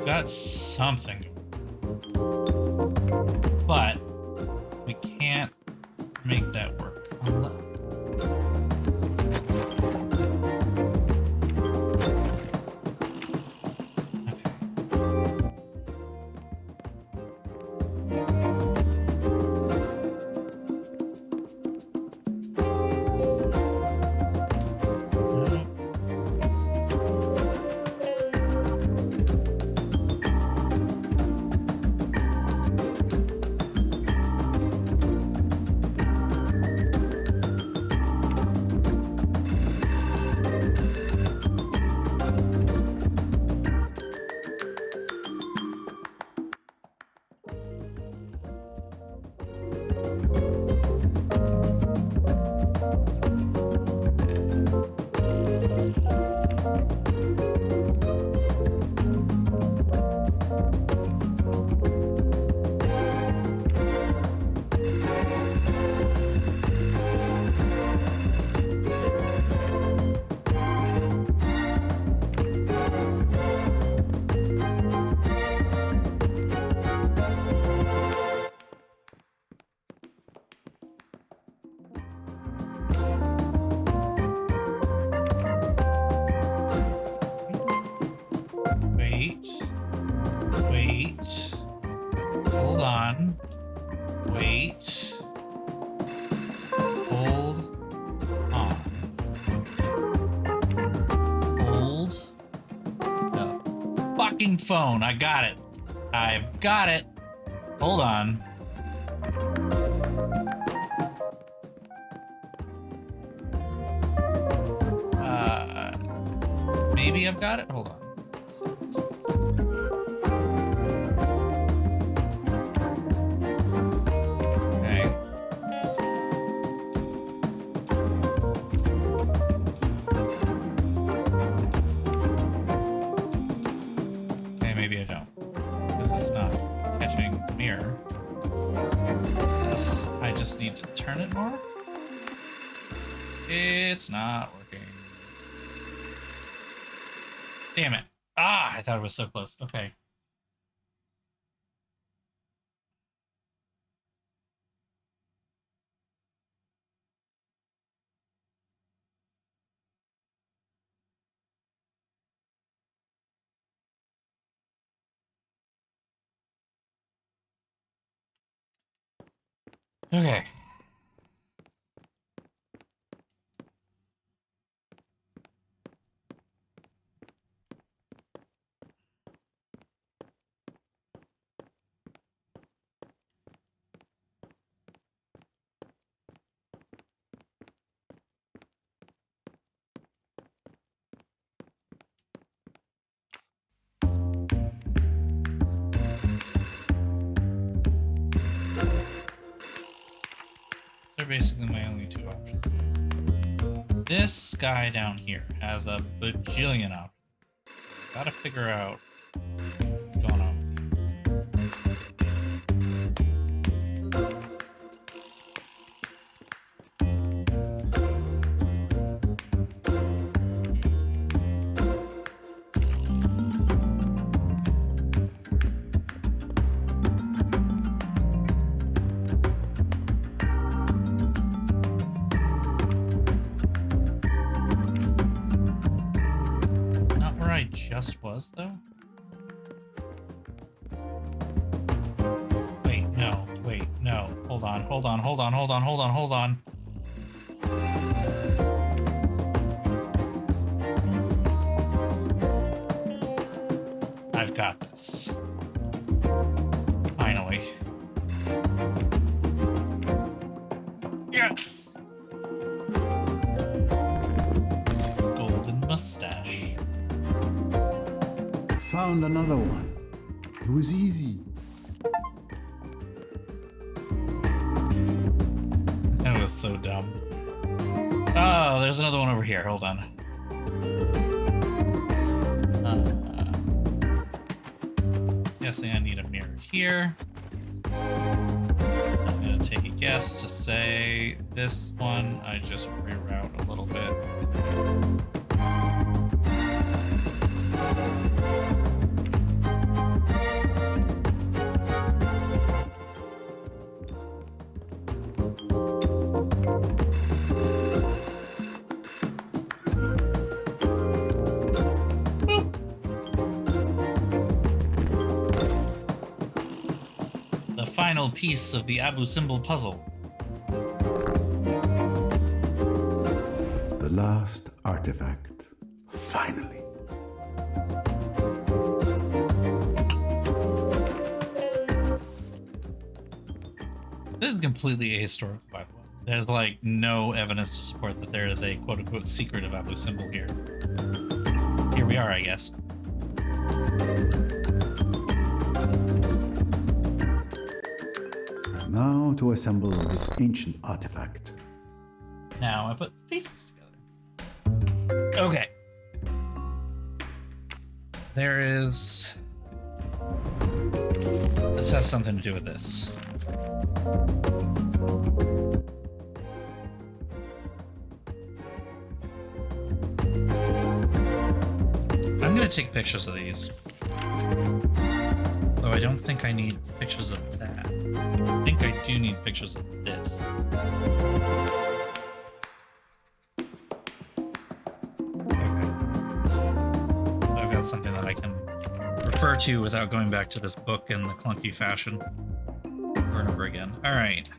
Speaker 1: Got something, but we can't make that work unless... Phone. I got it. I've got it. Hold on. Maybe I've got it. Hold on. Okay. Maybe I don't, because it's not catching the mirror. I just need to turn it more. It's not working. Damn it. Ah, I thought it was so close. Okay. Okay. They're basically my only two options. This guy down here has a bajillion options. Gotta figure out what's going on with just was, though? Wait, no. Wait, no. Hold on, hold on, hold on, hold on, hold on, hold on. I've got this. Finally. Yes! Golden mustache.
Speaker 2: Found another one. It was easy.
Speaker 1: That was so dumb. Oh, there's another one over here. Hold on. Guessing I need a mirror here. I'm gonna take a guess to say this one I just reroute a little bit. Final piece of the Abu Simbel puzzle.
Speaker 2: The last artifact. Finally.
Speaker 1: This is completely ahistorical, by the way. There's like no evidence to support that there is a quote-unquote secret of Abu Simbel here. Here we are, I guess.
Speaker 2: Now to assemble this ancient artifact.
Speaker 1: Now I put pieces together. Okay. There is... This has something to do with this. I'm gonna take pictures of these. Though I don't think I need pictures of that. I think I do need pictures of this. Okay. So I've got something that I can refer to without going back to this book in the clunky fashion over and over again. All right.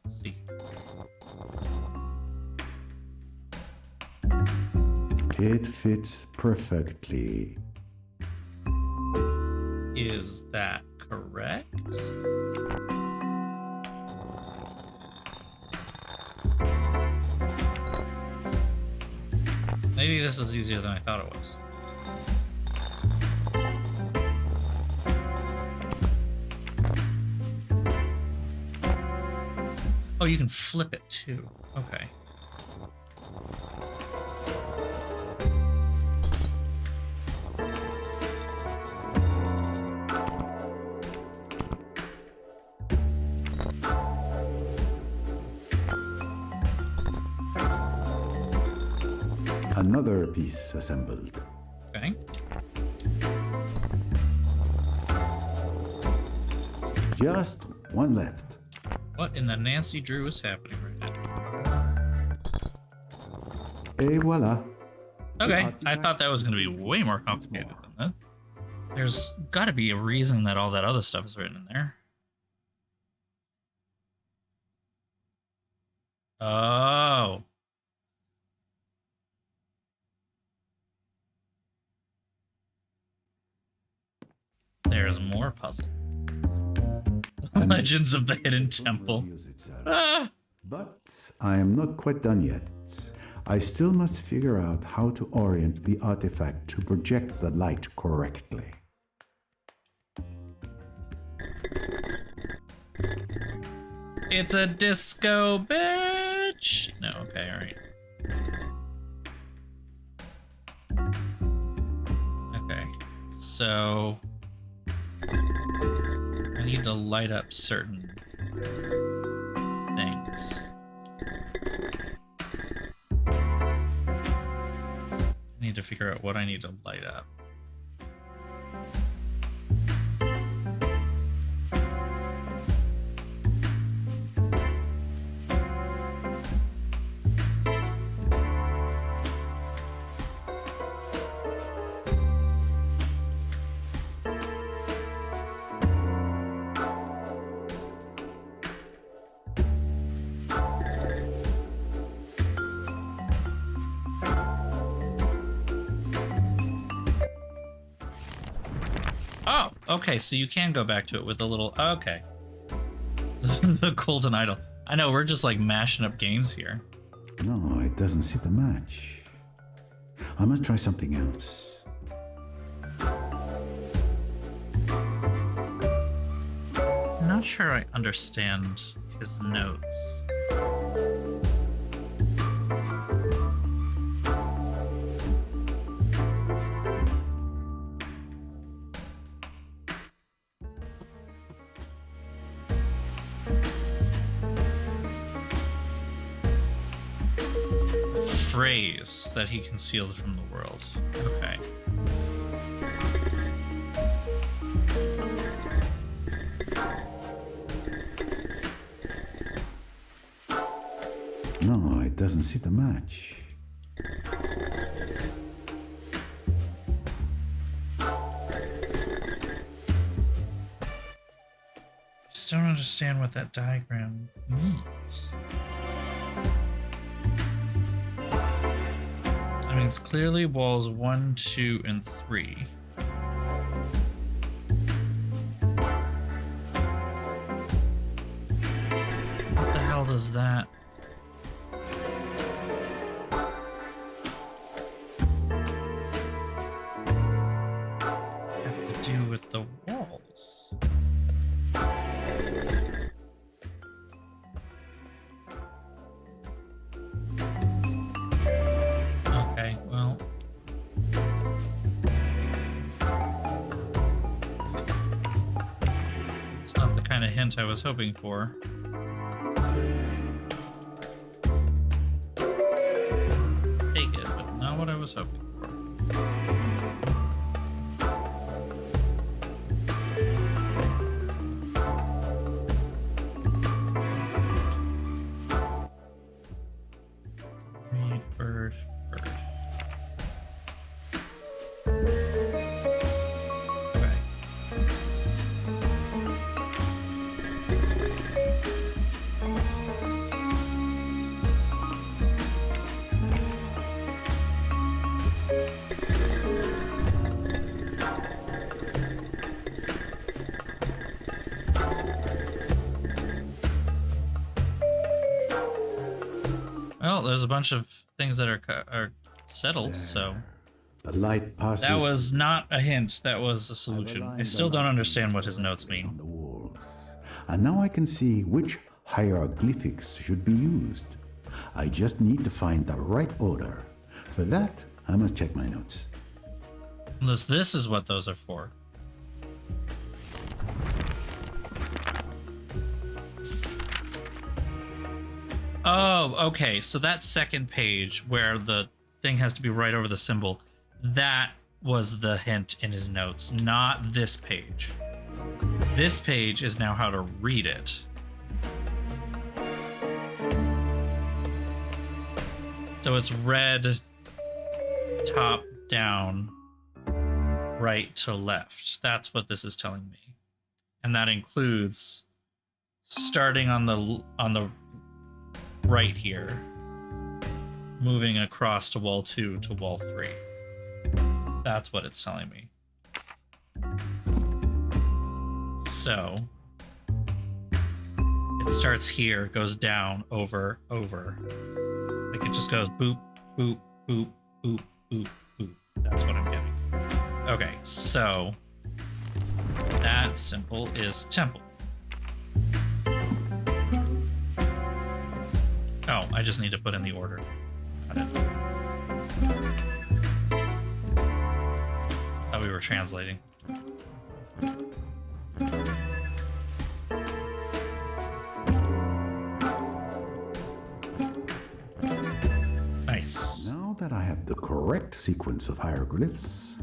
Speaker 1: Let's see.
Speaker 2: It fits perfectly.
Speaker 1: Is that correct? Maybe this is easier than I thought it was. Oh, you can flip it too. Okay.
Speaker 2: Another piece assembled.
Speaker 1: Okay.
Speaker 2: Just one left.
Speaker 1: What in the Nancy Drew is happening right now?
Speaker 2: Et voila.
Speaker 1: Okay, I thought that was going to be way more complicated than that. There's got to be a reason that all that other stuff is written in there. Oh. There's more puzzle. Legends of the Hidden Temple. Ah!
Speaker 2: But I am not quite done yet. I still must figure out how to orient the artifact to project the light correctly.
Speaker 1: It's a disco bitch! No, okay, alright. Okay, so... I need to light up certain things. I need to figure out what I need to light up. okay, so you can go back to it with a little... Okay. The golden idol. I know, we're just like mashing up games here.
Speaker 2: No, it doesn't seem to match. I must try something else.
Speaker 1: I'm not sure I understand his notes. Phrase that he concealed from the world. Okay.
Speaker 2: No, it doesn't seem to match.
Speaker 1: Just don't understand what that diagram means. I mean, it's clearly walls 1, 2, and 3. What the hell does that... have to do with the walls? Okay, well... it's not the kind of hint I was hoping for. Take it, but not what I was hoping for. Read, bird, bird. Okay. Well, there's a bunch of things that are settled, so...
Speaker 2: The light passes.
Speaker 1: That was not a hint, that was a solution. I still don't understand what his notes mean.
Speaker 2: The walls. And now I can see which hieroglyphics should be used. I just need to find the right order. For that, I must check my notes.
Speaker 1: Unless this is what those are for. Oh, okay. So that second page where the thing has to be right over the symbol, that was the hint in his notes, not this page. This page is now how to read it. So it's red, top down, right to left. That's what this is telling me. And that includes starting on the right here, moving across to wall 2 to wall 3. That's what it's telling me. So it starts here, goes down, over, over. Like it just goes boop, boop, boop, boop, boop, boop. That's what I'm getting. Okay, so that symbol is temple. Oh, I just need to put in the order. Got it. Thought we were translating. Nice.
Speaker 2: Now that I have the correct sequence of hieroglyphs,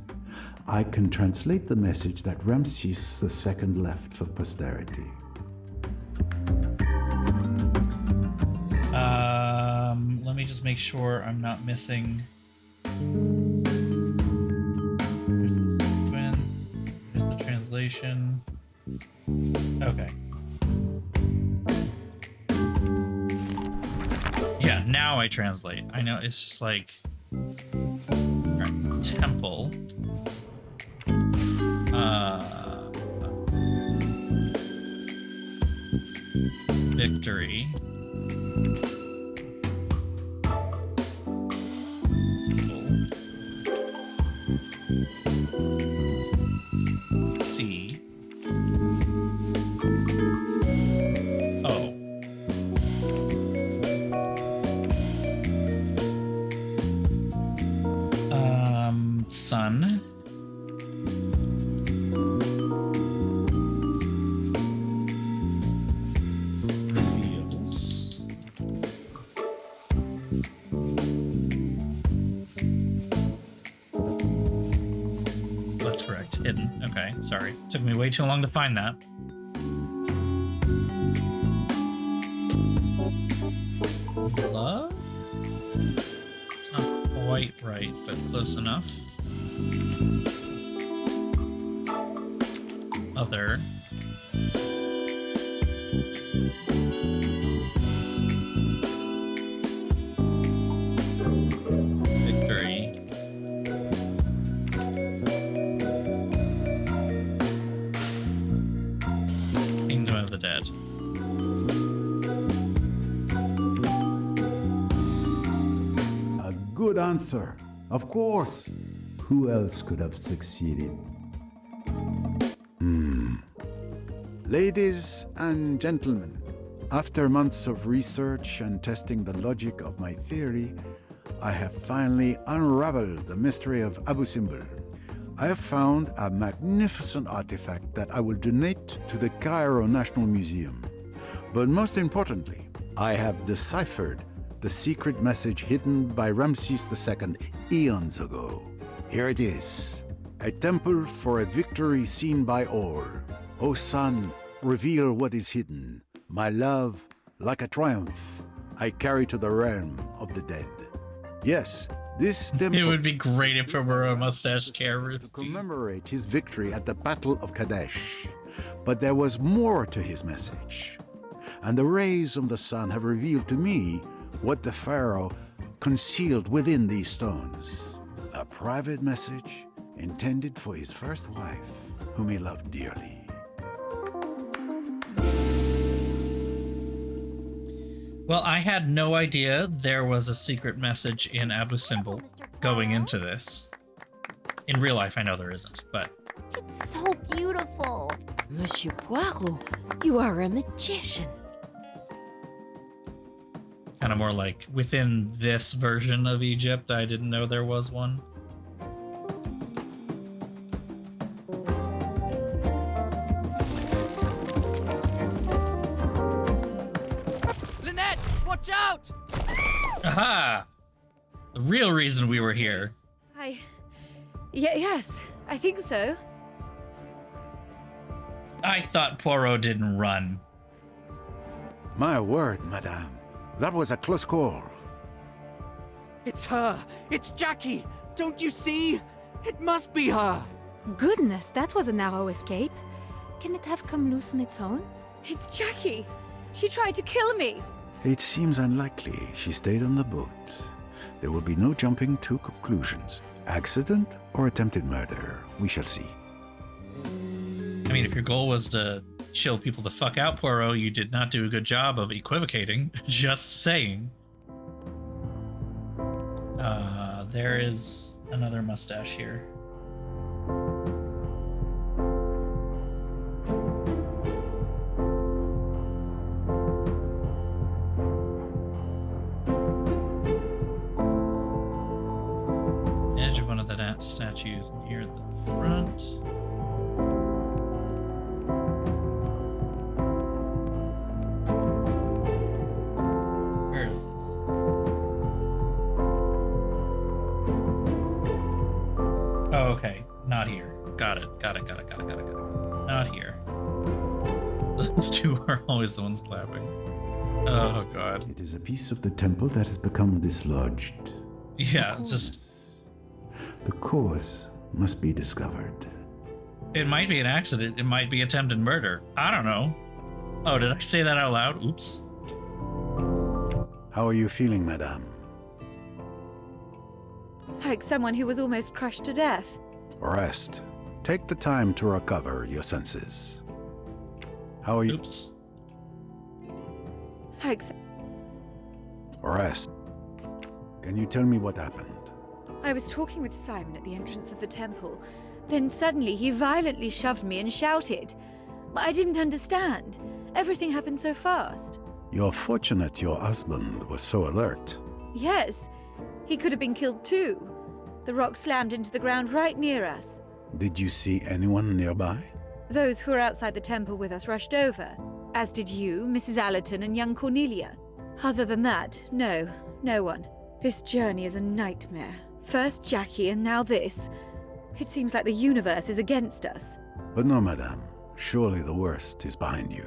Speaker 2: I can translate the message that Ramses II left for posterity.
Speaker 1: Let me just make sure I'm not missing. Here's the sequence. Here's the translation. Okay. Yeah, now I translate. I know it's just like right, temple. victory. C. Oh. Sun. Reveals. That's correct. Hidden. Okay, sorry. Took me way too long to find that. Love? It's not quite right, but close enough. Other. Victory. Kingdom of the Dead.
Speaker 2: A good answer. Of course. Who else could have succeeded? Ladies and gentlemen, after months of research and testing the logic of my theory, I have finally unraveled the mystery of Abu Simbel. I have found a magnificent artifact that I will donate to the Cairo National Museum. But most importantly, I have deciphered the secret message hidden by Ramses II eons ago. Here it is. A temple for a victory seen by all. O sun, reveal what is hidden. My love, like a triumph, I carry to the realm of the dead. Yes, this temple...
Speaker 1: It would be great if it were a mustache carrier.
Speaker 2: ...to commemorate his victory at the Battle of Kadesh. But there was more to his message. And the rays of the sun have revealed to me what the pharaoh concealed within these stones. A private message intended for his first wife, whom he loved dearly.
Speaker 1: Well, I had no idea there was a secret message in Abu Simbel going into this. In real life, I know there isn't, but...
Speaker 3: It's so beautiful.
Speaker 9: Monsieur Poirot, you are a magician.
Speaker 1: Kind of more like, within this version of Egypt, I didn't know there was one.
Speaker 10: Watch out!
Speaker 1: Aha! The real reason we were here.
Speaker 15: Yes, I think so.
Speaker 1: I thought Poirot didn't run.
Speaker 2: My word, madame. That was a close call.
Speaker 10: It's her! It's Jackie! Don't you see? It must be her!
Speaker 11: Goodness, that was a narrow escape. Can it have come loose on its own?
Speaker 15: It's Jackie. She tried to kill me.
Speaker 2: It seems unlikely she stayed on the boat. There will be no jumping to conclusions. Accident or attempted murder? We shall see.
Speaker 1: I mean, if your goal was to chill people the fuck out, Poirot, you did not do a good job of equivocating. Just saying. There is another mustache here. Edge of one of the statues near the front. Where is this? Oh, okay. Not here. Got it. Not here. Those two are always the ones clapping. Oh, God.
Speaker 2: It is a piece of the temple that has become dislodged.
Speaker 1: Yeah, just...
Speaker 2: The cause must be discovered.
Speaker 1: It might be an accident. It might be attempted murder. I don't know. Oh, did I say that out loud? Oops.
Speaker 2: How are you feeling, madame?
Speaker 15: Like someone who was almost crushed to death.
Speaker 2: Rest. Take the time to recover your senses. How are you?
Speaker 1: Oops.
Speaker 15: I accept.
Speaker 2: Rest. Can you tell me what happened?
Speaker 15: I was talking with Simon at the entrance of the temple. Then suddenly he violently shoved me and shouted. But I didn't understand. Everything happened so fast.
Speaker 2: You're fortunate your husband was so alert.
Speaker 15: Yes, he could have been killed too. The rock slammed into the ground right near us.
Speaker 2: Did you see anyone nearby?
Speaker 15: Those who were outside the temple with us rushed over, as did you, Mrs. Allerton, and young Cornelia. Other than that, no one. This journey is a nightmare. First Jackie and now this. It seems like the universe is against us.
Speaker 2: But no, madame. Surely the worst is behind you.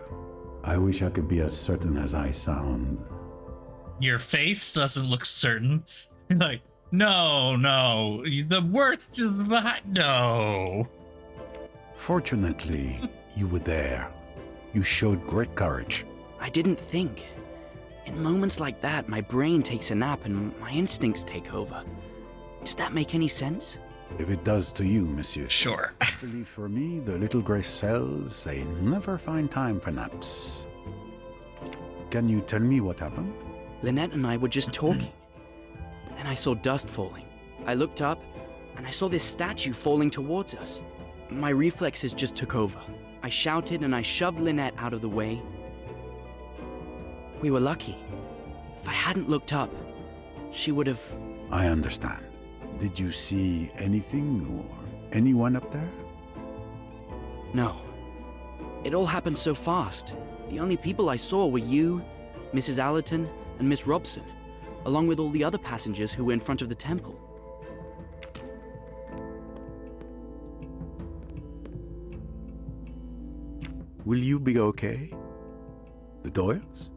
Speaker 2: I wish I could be as certain as I sound.
Speaker 1: Your face doesn't look certain. Like, no, the worst is behind. No.
Speaker 2: Fortunately, you were there. You showed great courage.
Speaker 8: I didn't think. In moments like that, my brain takes a nap and my instincts take over. Does that make any sense?
Speaker 2: If it does to you, monsieur.
Speaker 1: Sure.
Speaker 2: Luckily for me, the little gray cells, they never find time for naps. Can you tell me what happened?
Speaker 8: Lynette and I were just talking. Then I saw dust falling. I looked up, and I saw this statue falling towards us. My reflexes just took over. I shouted and I shoved Lynette out of the way. We were lucky. If I hadn't looked up, she would have...
Speaker 2: I understand. Did you see anything or anyone up there?
Speaker 8: No. It all happened so fast. The only people I saw were you, Mrs. Allerton, and Miss Robson, along with all the other passengers who were in front of the temple.
Speaker 2: Will you be okay? The Doyles?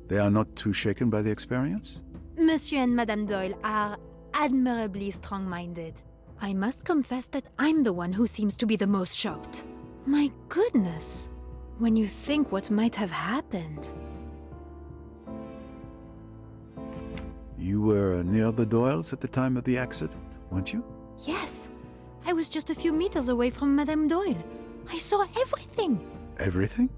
Speaker 2: They are not too shaken by the experience?
Speaker 11: Monsieur and Madame Doyle are admirably strong-minded. I must confess that I'm the one who seems to be the most shocked. My goodness, when you think what might have happened.
Speaker 2: You were near the Doyles at the time of the accident, weren't you?
Speaker 11: Yes, I was just a few meters away from Madame Doyle. I saw everything.
Speaker 2: Everything?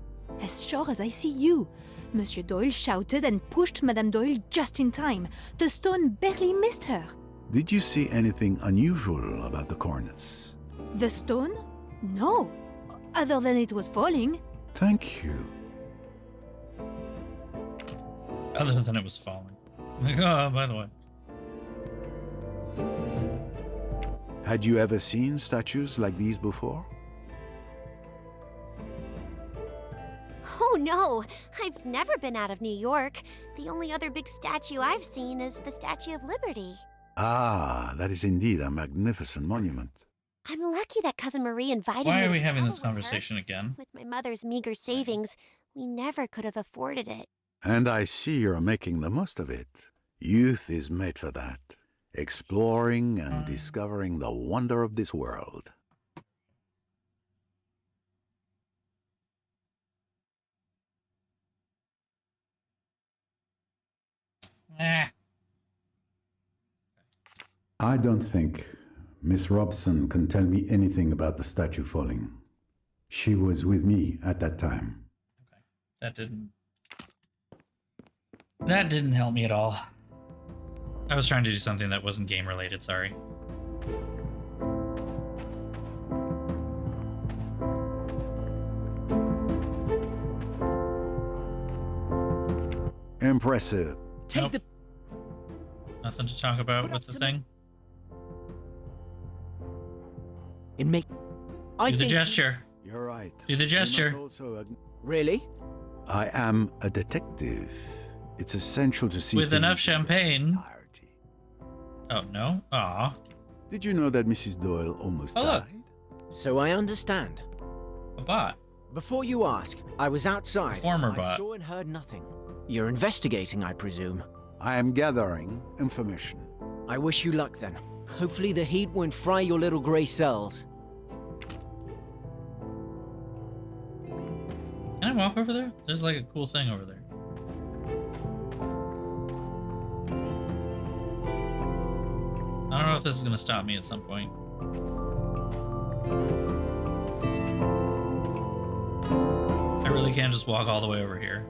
Speaker 11: As sure as I see you. Monsieur Doyle shouted and pushed Madame Doyle just in time. The stone barely missed her.
Speaker 2: Did you see anything unusual about the cornets?
Speaker 11: The stone? No. Other than it was falling.
Speaker 2: Thank you.
Speaker 1: Other than it was falling. Like, oh, by the way.
Speaker 2: Had you ever seen statues like these before?
Speaker 3: Oh no, I've never been out of New York. The only other big statue I've seen is the Statue of Liberty.
Speaker 2: Ah, that is indeed a magnificent monument.
Speaker 3: I'm lucky that Cousin Marie invited me.
Speaker 1: Why are
Speaker 3: to
Speaker 1: we having
Speaker 3: travel
Speaker 1: this
Speaker 3: with her.
Speaker 1: conversation again?
Speaker 3: With my mother's meager savings, we never could have afforded it.
Speaker 2: And I see you're making the most of it. Youth is made for that. Exploring and discovering the wonder of this world. I don't think Miss Robson can tell me anything about the statue falling. She was with me at that time.
Speaker 1: Okay. That didn't help me at all. I was trying to do something that wasn't game related, sorry.
Speaker 2: Impressive.
Speaker 1: Take the... Nothing to talk about with the thing?
Speaker 10: It make...
Speaker 1: Do the gesture.
Speaker 2: You're right.
Speaker 1: Do the gesture.
Speaker 10: Really?
Speaker 2: I am a detective. It's essential to see
Speaker 1: with
Speaker 2: things
Speaker 1: enough champagne.
Speaker 2: entirety.
Speaker 1: Oh, no? Aw.
Speaker 2: Did you know that Mrs. Doyle almost died?
Speaker 10: So I understand.
Speaker 1: A bot.
Speaker 10: Before you ask, I was outside.
Speaker 1: Former
Speaker 10: I
Speaker 1: bot.
Speaker 10: saw and heard nothing. You're investigating, I presume.
Speaker 2: I am gathering information.
Speaker 10: I wish you luck then. Hopefully the heat won't fry your little grey cells.
Speaker 1: Can I walk over there? There's like a cool thing over there. I don't know if this is gonna stop me at some point. I really can't just walk all the way over here.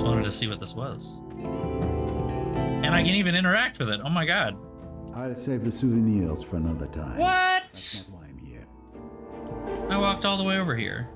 Speaker 1: just wanted to see what this was. And I can even interact with it. Oh my god.
Speaker 2: I'll save the souvenirs for another time.
Speaker 1: What?
Speaker 2: That's not why I'm here.
Speaker 1: I walked all the way over here.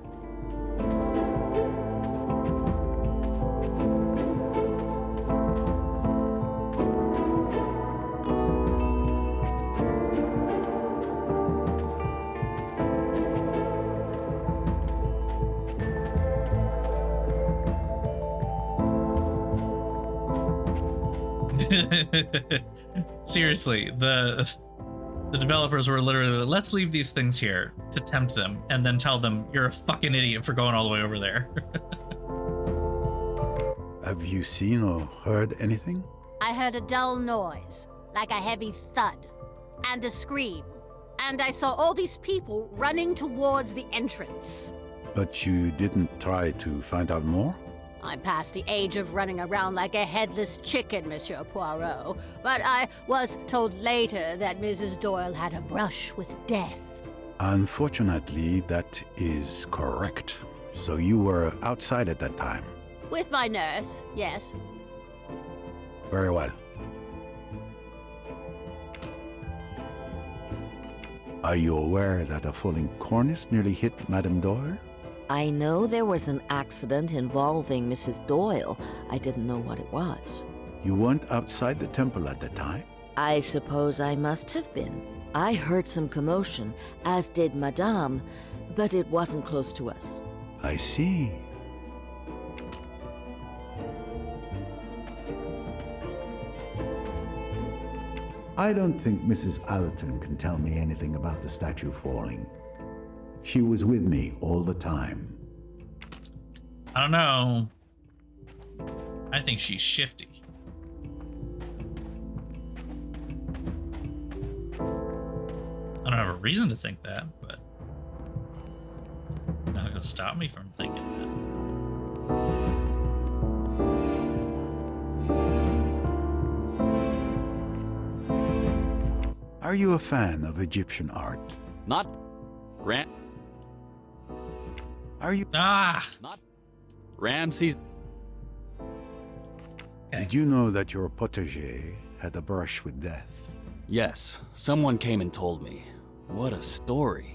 Speaker 1: Seriously, the developers were literally, let's leave these things here to tempt them and then tell them you're a fucking idiot for going all the way over there.
Speaker 2: Have you seen or heard anything?
Speaker 4: I heard a dull noise, like a heavy thud, and a scream. And I saw all these people running towards the entrance.
Speaker 2: But you didn't try to find out more?
Speaker 4: I'm past the age of running around like a headless chicken, Monsieur Poirot. But I was told later that Mrs. Doyle had a brush with death.
Speaker 2: Unfortunately, that is correct. So you were outside at that time?
Speaker 4: With my nurse, yes.
Speaker 2: Very well. Are you aware that a falling cornice nearly hit Madame Doyle?
Speaker 9: I know there was an accident involving Mrs. Doyle. I didn't know what it was.
Speaker 2: You weren't outside the temple at the time?
Speaker 9: I suppose I must have been. I heard some commotion, as did Madame, but it wasn't close to us.
Speaker 2: I see. I don't think Mrs. Allerton can tell me anything about the statue falling. She was with me all the time.
Speaker 1: I don't know. I think she's shifty. I don't have a reason to think that, but it's not gonna stop me from thinking
Speaker 2: that. Are you a fan of Egyptian art?
Speaker 14: Not
Speaker 2: Are you?
Speaker 14: Not Ramses.
Speaker 2: Did you know that your protégé had a brush with death?
Speaker 14: Yes, someone came and told me. What a story.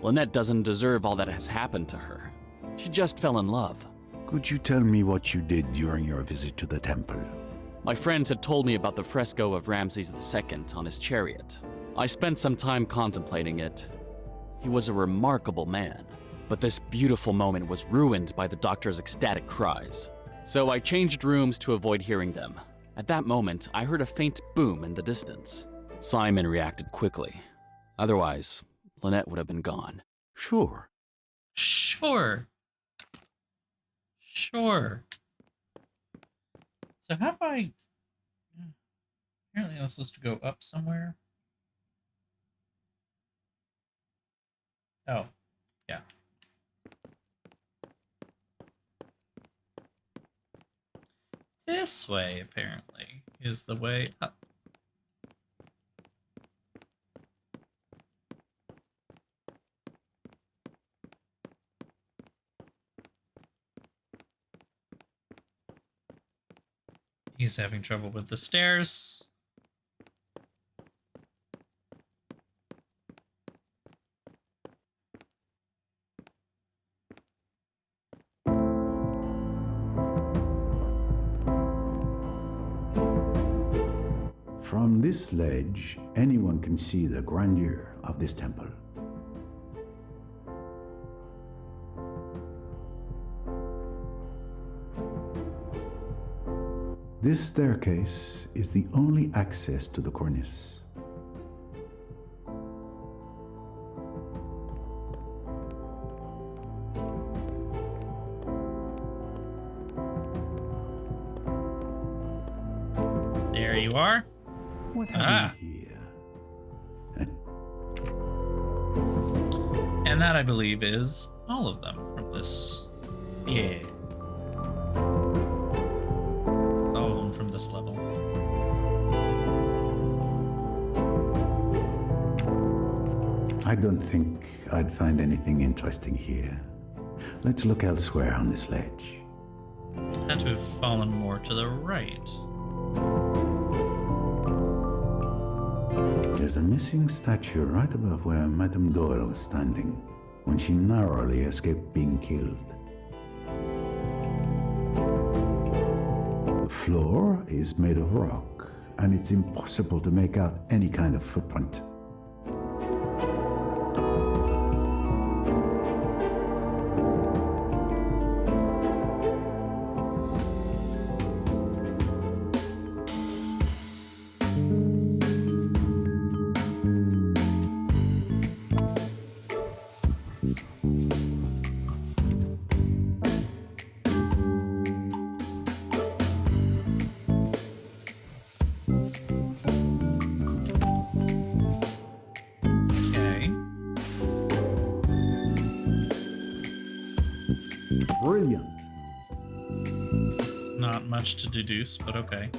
Speaker 14: Lynette doesn't deserve all that has happened to her. She just fell in love.
Speaker 2: Could you tell me what you did during your visit to the temple?
Speaker 14: My friends had told me about the fresco of Ramses II on his chariot. I spent some time contemplating it. He was a remarkable man. But this beautiful moment was ruined by the doctor's ecstatic cries. So I changed rooms to avoid hearing them. At that moment, I heard a faint boom in the distance. Simon reacted quickly. Otherwise, Lynette would have been gone.
Speaker 2: Sure.
Speaker 1: Sure. Sure. So how do I... Apparently I was supposed to go up somewhere. Oh, yeah. This way, apparently, is the way up. He's having trouble with the stairs.
Speaker 2: From this ledge, anyone can see the grandeur of this temple. This staircase is the only access to the cornice.
Speaker 1: There you are.
Speaker 2: What have we here?
Speaker 1: And that, I believe, is all of them from this. Yeah. All of them from this level.
Speaker 2: I don't think I'd find anything interesting here. Let's look elsewhere on this ledge.
Speaker 1: Had to have fallen more to the right.
Speaker 2: There's a missing statue right above where Madame Doyle was standing when she narrowly escaped being killed. The floor is made of rock, and it's impossible to make out any kind of footprint. Brilliant.
Speaker 1: Not much to deduce, but okay.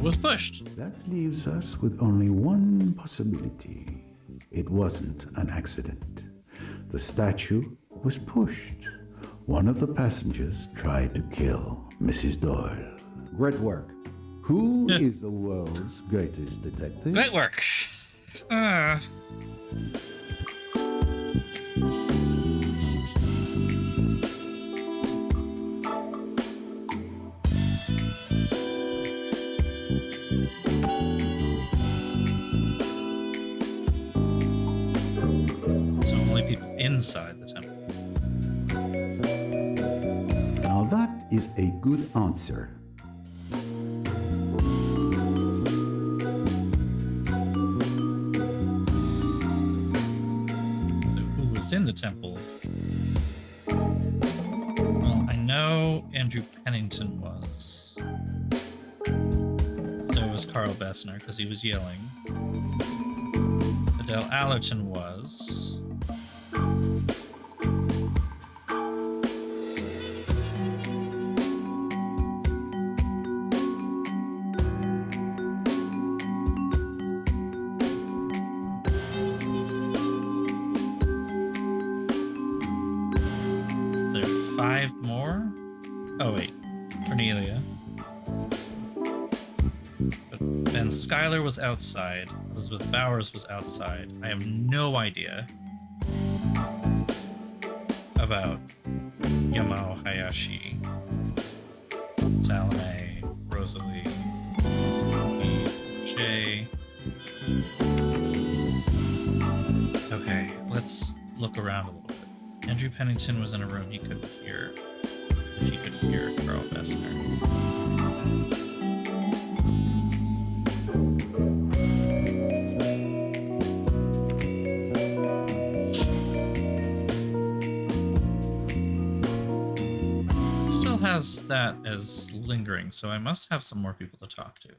Speaker 1: Was pushed.
Speaker 2: That leaves us with only one possibility. It wasn't an accident. The statue was pushed. One of the passengers tried to kill Mrs. Doyle. Great work. Who is the world's greatest detective?
Speaker 1: Great work. Inside the temple.
Speaker 2: Now that is a good answer.
Speaker 1: So who was in the temple? Well, I know Andrew Pennington was. So was Carl Bessner, because he was yelling. Adele Allerton was. Five more? Oh, wait. Cornelia. But then Skylar was outside. Elizabeth Bowers was outside. I have no idea about Yamao Hayashi, Salome, Rosalie, Jay. Okay, let's look around a little bit. Andrew Pennington was in a room he couldn't hear. She could hear Carl Bessner. It still has that as lingering, so I must have some more people to talk to.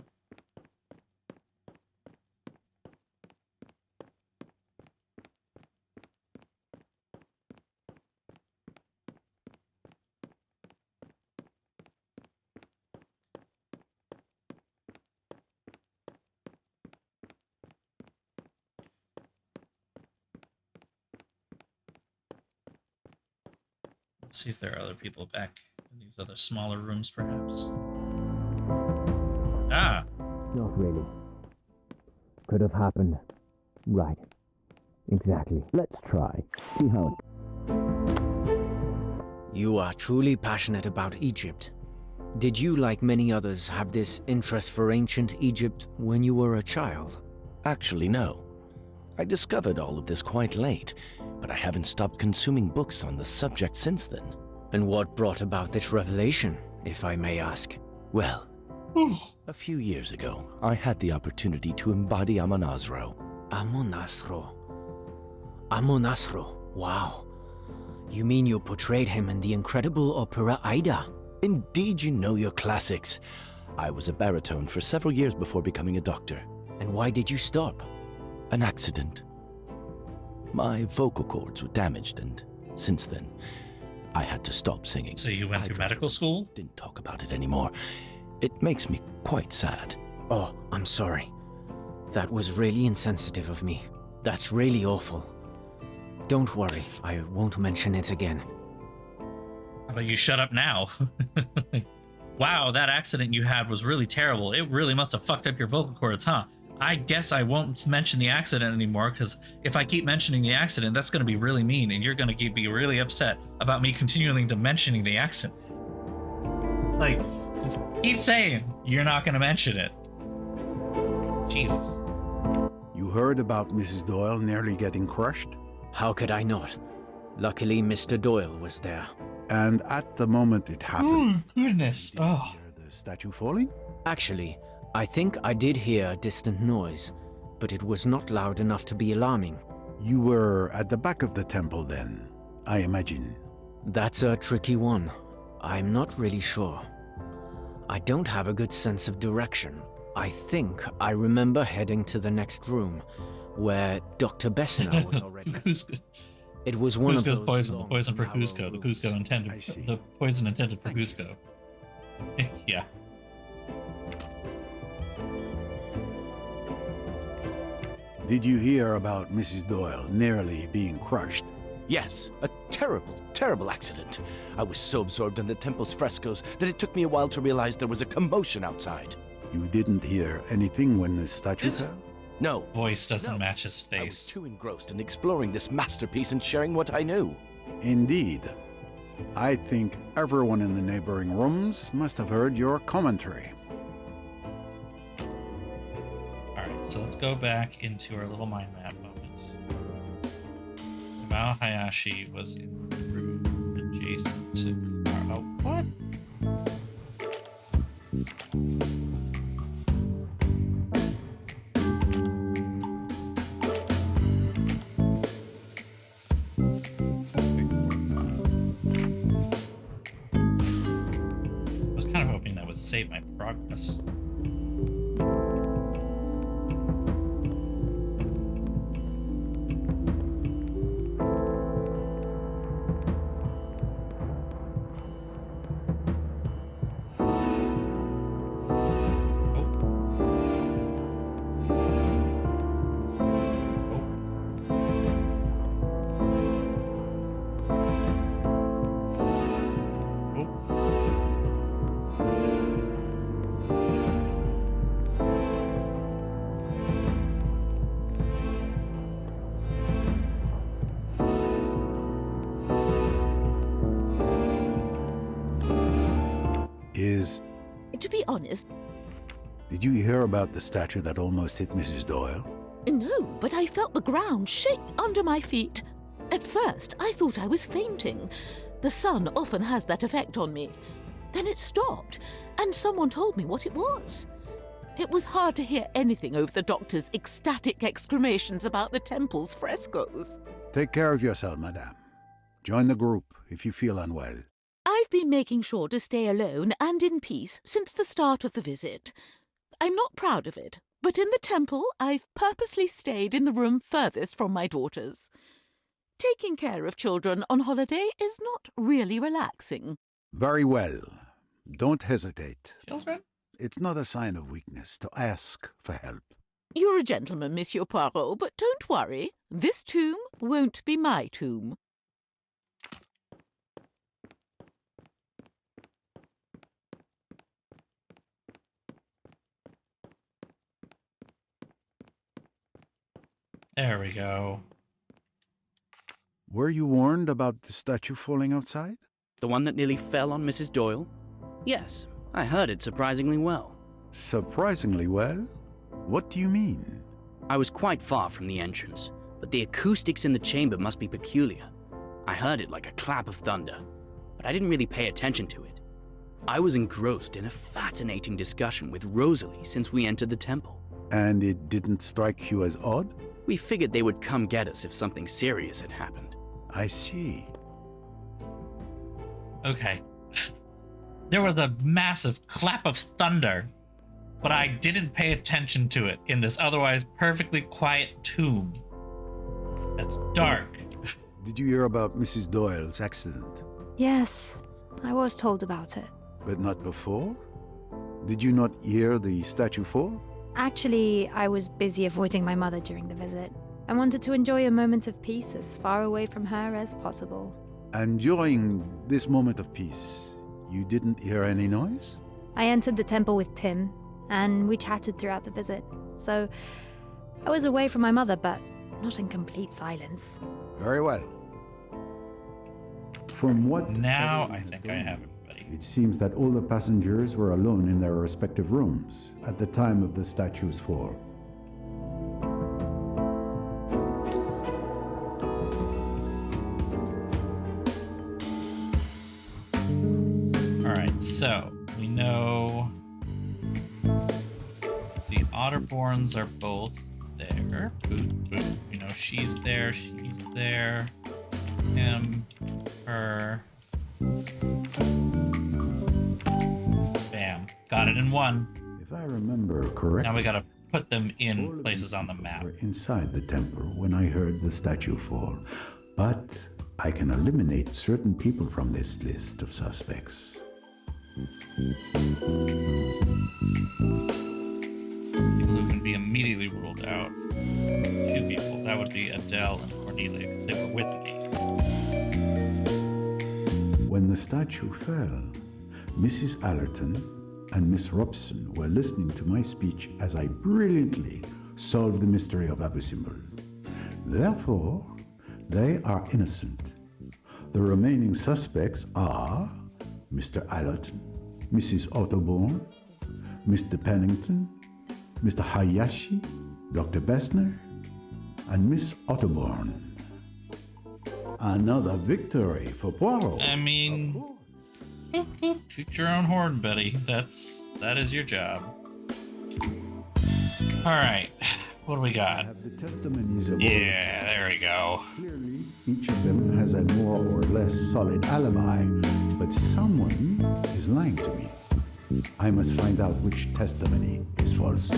Speaker 1: Let's see if there are other people back in these other smaller rooms, perhaps. Ah!
Speaker 16: Not really. Could have happened. Right. Exactly. Let's try. See how
Speaker 10: You are truly passionate about Egypt. Did you, like many others, have this interest for ancient Egypt when you were a child?
Speaker 7: Actually, no. I discovered all of this quite late, but I haven't stopped consuming books on the subject since then.
Speaker 10: And what brought about this revelation, if I may ask?
Speaker 7: Well, a few years ago, I had the opportunity to embody Amonasro.
Speaker 10: Amonasro. Amonasro. Wow. You mean you portrayed him in the incredible opera Aida?
Speaker 7: Indeed, you know your classics. I was a baritone for several years before becoming a doctor.
Speaker 10: And why did you stop?
Speaker 7: An accident. My vocal cords were damaged, and since then, I had to stop singing.
Speaker 1: So you went through medical school?
Speaker 7: Didn't talk about it anymore. It makes me quite sad.
Speaker 10: Oh, I'm sorry. That was really insensitive of me. That's really awful. Don't worry, I won't mention it again.
Speaker 1: How about you shut up now? Wow, that accident you had was really terrible. It really must have fucked up your vocal cords, huh? I guess I won't mention the accident anymore, because if I keep mentioning the accident, that's going to be really mean, and you're going to be really upset about me continuing to mentioning the accident. Like, just keep saying you're not going to mention it. Jesus.
Speaker 2: You heard about Mrs. Doyle nearly getting crushed?
Speaker 10: How could I not? Luckily, Mr. Doyle was there.
Speaker 2: And at the moment it happened...
Speaker 1: Oh, goodness.
Speaker 2: Did you hear the statue falling?
Speaker 10: Actually, I think I did hear a distant noise, but it was not loud enough to be alarming.
Speaker 2: You were at the back of the temple then, I imagine.
Speaker 10: That's a tricky one. I'm not really sure. I don't have a good sense of direction. I think I remember heading to the next room, where Dr. Bessiner was already. It was one of those
Speaker 1: poison, the
Speaker 10: long,
Speaker 1: poison for
Speaker 10: narrow
Speaker 1: Cusco, the Cusco intended, the poison intended for Cusco. Yeah.
Speaker 2: Did you hear about Mrs. Doyle nearly being crushed?
Speaker 7: Yes, a terrible, terrible accident. I was so absorbed in the temple's frescoes that it took me a while to realize there was a commotion outside.
Speaker 2: You didn't hear anything when the statue fell?
Speaker 7: No.
Speaker 1: Voice doesn't match his face.
Speaker 7: I was too engrossed in exploring this masterpiece and sharing what I knew.
Speaker 2: Indeed. I think everyone in the neighboring rooms must have heard your commentary.
Speaker 1: Alright, so let's go back into our little mind map moment. Kamau Hayashi was in the room adjacent to Kamara. Oh, what? I was kind of hoping that would save my progress.
Speaker 12: To be honest,
Speaker 2: Did you hear about the statue that almost hit Mrs. Doyle?
Speaker 12: no, but I felt the ground shake under my feet. At first, I thought I was fainting. The sun often has that effect on me. Then it stopped, and someone told me what it was. It was hard to hear anything over the doctor's ecstatic exclamations about the temple's frescoes.
Speaker 2: Take care of yourself, madame. Join the group if you feel unwell.
Speaker 12: I've been making sure to stay alone and in peace since the start of the visit. I'm not proud of it, but in the temple I've purposely stayed in the room furthest from my daughters. Taking care of children on holiday is not really relaxing.
Speaker 2: Very well. Don't hesitate.
Speaker 1: Children?
Speaker 2: It's not a sign of weakness to ask for help.
Speaker 12: You're a gentleman, Monsieur Poirot, but don't worry. This tomb won't be my tomb.
Speaker 1: There we go.
Speaker 2: Were you warned about the statue falling outside?
Speaker 8: The one that nearly fell on Mrs. Doyle? Yes, I heard it surprisingly well.
Speaker 2: Surprisingly well? What do you mean?
Speaker 8: I was quite far from the entrance, but the acoustics in the chamber must be peculiar. I heard it like a clap of thunder, but I didn't really pay attention to it. I was engrossed in a fascinating discussion with Rosalie since we entered the temple.
Speaker 2: And it didn't strike you as odd?
Speaker 8: We figured they would come get us if something serious had happened.
Speaker 2: I see.
Speaker 1: Okay. There was a massive clap of thunder. but I didn't pay attention to it in this otherwise perfectly quiet tomb. That's dark.
Speaker 2: Did you hear about Mrs. Doyle's accident?
Speaker 11: Yes, I was told about it.
Speaker 2: But not before? Did you not hear the statue fall?
Speaker 11: Actually, I was busy avoiding my mother during the visit. I wanted to enjoy a moment of peace as far away from her as possible.
Speaker 2: And during this moment of peace, you didn't hear any noise?
Speaker 11: I entered the temple with Tim, and we chatted throughout the visit. So, I was away from my mother, but not in complete silence.
Speaker 2: Very well. From what...
Speaker 1: Now I think I have everybody.
Speaker 2: It seems that all the passengers were alone in their respective rooms at the time of the statue's fall.
Speaker 1: Alright, so we know the Otterborns are both there. Boot, boot. You know, she's there, him, her. Bam. Got it in one.
Speaker 2: If I remember correctly,
Speaker 1: now we gotta put them in places on the map.
Speaker 2: were inside the temple when I heard the statue fall, but I can eliminate certain people from this list of suspects.
Speaker 1: People who can be immediately ruled out. Two people. That would be Adele and Cornelia, because they were with me.
Speaker 2: When the statue fell, Mrs. Allerton and Miss Robson were listening to my speech as I brilliantly solved the mystery of Abu Simbel. Therefore, they are innocent. The remaining suspects are Mr. Allerton, Mrs. Otterborn, Mr. Pennington, Mr. Hayashi, Dr. Bessner, and Miss Otterborn. Another victory for Poirot.
Speaker 1: I mean, boop, boop, shoot your own horn, Betty. That is your job. All right, what do we got?
Speaker 2: The testimonies of
Speaker 1: yeah, there we go.
Speaker 2: Clearly, each of them has a more or less solid alibi, but someone is lying to me. I must find out which testimony is false.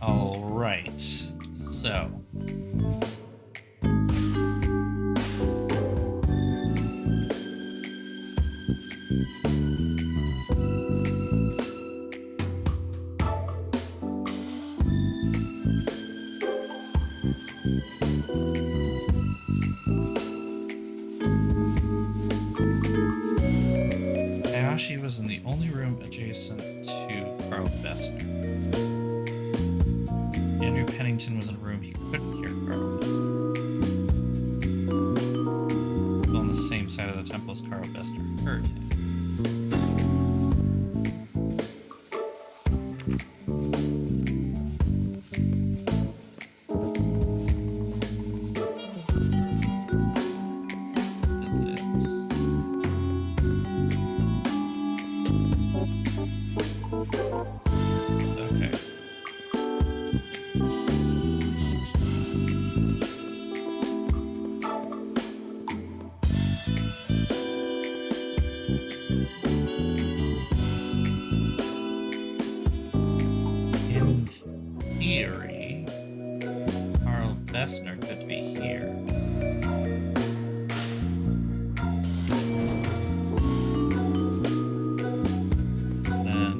Speaker 1: All right, so. Hayashi was in the only room adjacent to Carl Bessner. Andrew Pennington was in a room he couldn't hear Carl Bessner. On the same side of the temple as Carl Bessner heard him. Bessner could be here. Then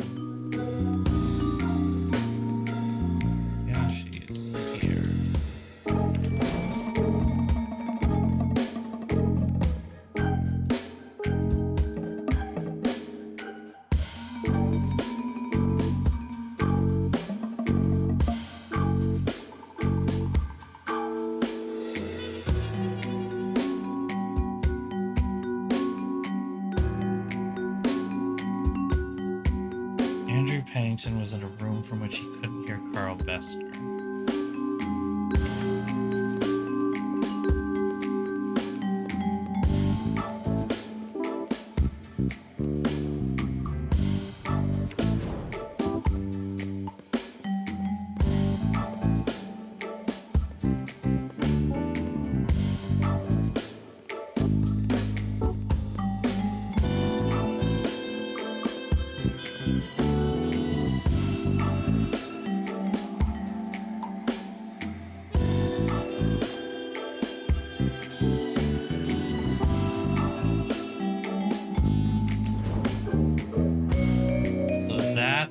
Speaker 1: yeah, she's here. Andrew Pennington was in a room from which he couldn't hear Carl Bessner.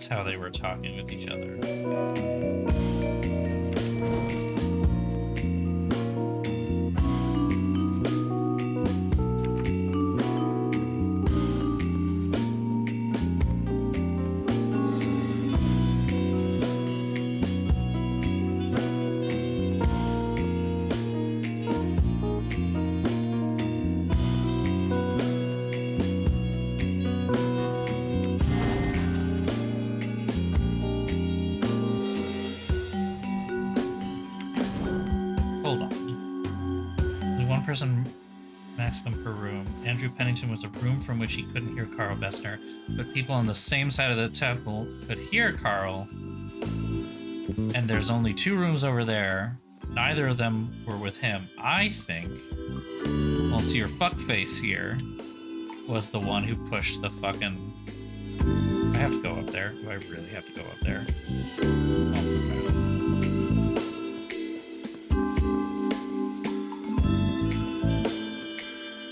Speaker 1: that's how they were talking with each other. Hold on. Only one person maximum per room. Andrew Pennington was a room from which he couldn't hear Carl Bessner, but people on the same side of the temple could hear Carl. And there's only 2 rooms over there. Neither of them were with him. I think Monsieur Fuckface here was the one who pushed the fucking... I have to go up there. Do I really have to go up there?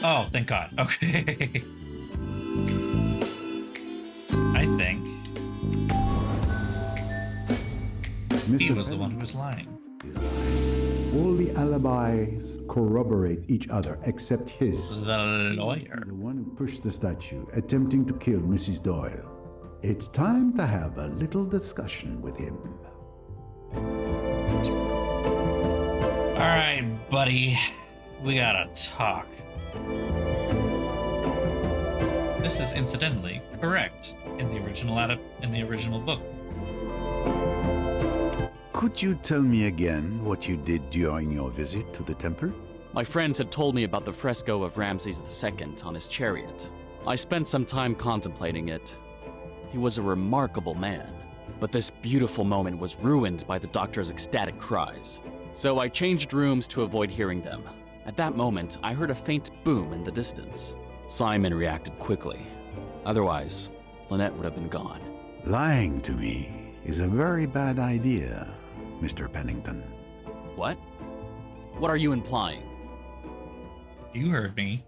Speaker 1: Oh, thank God. Okay. I think he was the one who was lying.
Speaker 2: All the alibis corroborate each other except his.
Speaker 1: The lawyer.
Speaker 2: The one who pushed the statue, attempting to kill Mrs. Doyle. It's time to have a little discussion with him.
Speaker 1: All right, buddy. We gotta talk. This is incidentally correct in the original book.
Speaker 2: Could you tell me again what you did during your visit to the temple?
Speaker 14: My friends had told me about the fresco of Ramses II on his chariot. I spent some time contemplating it. He was a remarkable man, but this beautiful moment was ruined by the doctor's ecstatic cries. So I changed rooms to avoid hearing them. At that moment, I heard a faint boom in the distance. Simon reacted quickly. Otherwise, Lynette would have been gone.
Speaker 2: Lying to me is a very bad idea, Mr. Pennington.
Speaker 14: What? What are you implying?
Speaker 1: You heard me.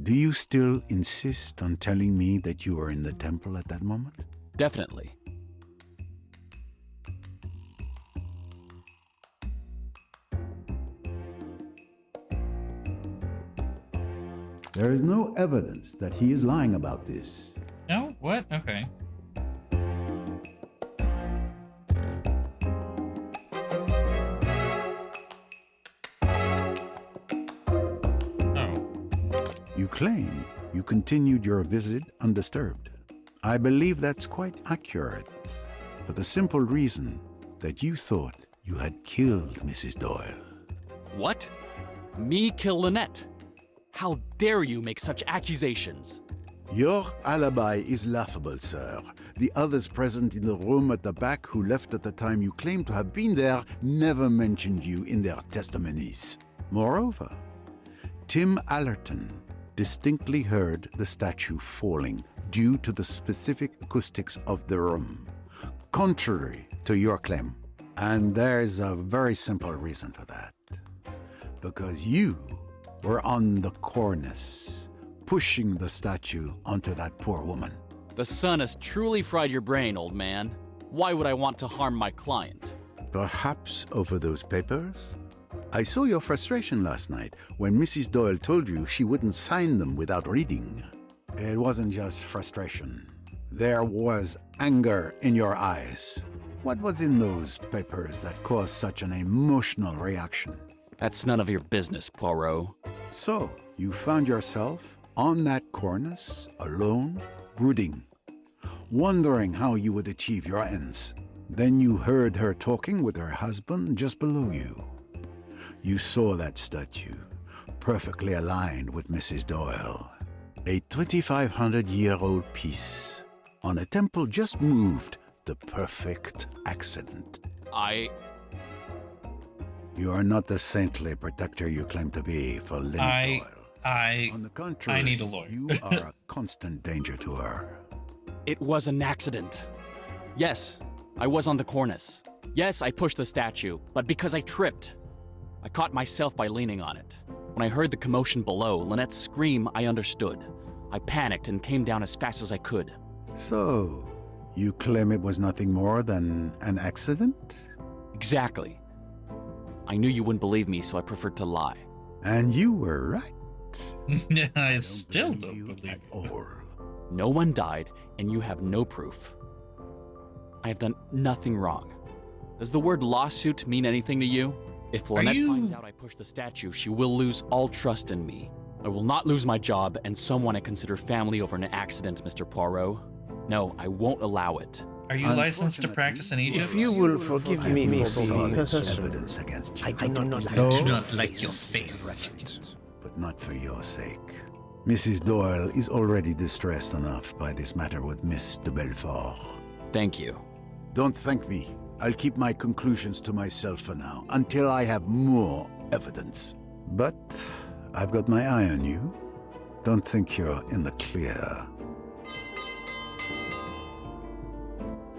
Speaker 2: Do you still insist on telling me that you were in the temple at that moment?
Speaker 14: Definitely.
Speaker 2: There is no evidence that he is lying about this.
Speaker 1: No? What? Okay.
Speaker 2: You claim you continued your visit undisturbed. I believe that's quite accurate, for the simple reason that you thought you had killed Mrs. Doyle.
Speaker 14: What? Me kill Lynette? How dare you make such accusations?
Speaker 2: Your alibi is laughable, sir. The others present in the room at the back who left at the time you claim to have been there never mentioned you in their testimonies. Moreover, Tim Allerton distinctly heard the statue falling due to the specific acoustics of the room, contrary to your claim. And there's a very simple reason for that. Because you were on the cornice, pushing the statue onto that poor woman.
Speaker 14: The sun has truly fried your brain, old man. Why would I want to harm my client?
Speaker 2: Perhaps over those papers? I saw your frustration last night when Mrs. Doyle told you she wouldn't sign them without reading. It wasn't just frustration. There was anger in your eyes. What was in those papers that caused such an emotional reaction?
Speaker 14: That's none of your business, Poirot.
Speaker 2: So, you found yourself on that cornice, alone, brooding, wondering how you would achieve your ends. Then you heard her talking with her husband just below you. You saw that statue, perfectly aligned with Mrs. Doyle. A 2,500-year-old piece on a temple just moved, the perfect accident. You are not the saintly protector you claim to be for Lynette Doyle. On the contrary,
Speaker 1: I need a lawyer.
Speaker 2: You are a constant danger to her.
Speaker 14: It was an accident. Yes, I was on the cornice. Yes, I pushed the statue, but because I tripped. I caught myself by leaning on it. When I heard the commotion below, Lynette's scream, I understood. I panicked and came down as fast as I could.
Speaker 2: So, you claim it was nothing more than an accident?
Speaker 14: Exactly. I knew you wouldn't believe me, so I preferred to lie.
Speaker 2: And you were right.
Speaker 1: I still don't believe
Speaker 2: at all.
Speaker 14: No one died, and you have no proof. I have done nothing wrong. Does the word lawsuit mean anything to you? If Lynette finds out I pushed the statue, she will lose all trust in me. I will not lose my job and someone I consider family over an accident, Mr. Poirot. No, I won't allow it.
Speaker 1: Are you licensed to practice in Egypt?
Speaker 13: If you will forgive me for being
Speaker 2: evidence against you.
Speaker 13: I do not
Speaker 1: like your face.
Speaker 2: But not for your sake. Mrs. Doyle is already distressed enough by this matter with Miss de Belfort.
Speaker 14: Thank you.
Speaker 2: Don't thank me. I'll keep my conclusions to myself for now, until I have more evidence. But I've got my eye on you. Don't think you're in the clear.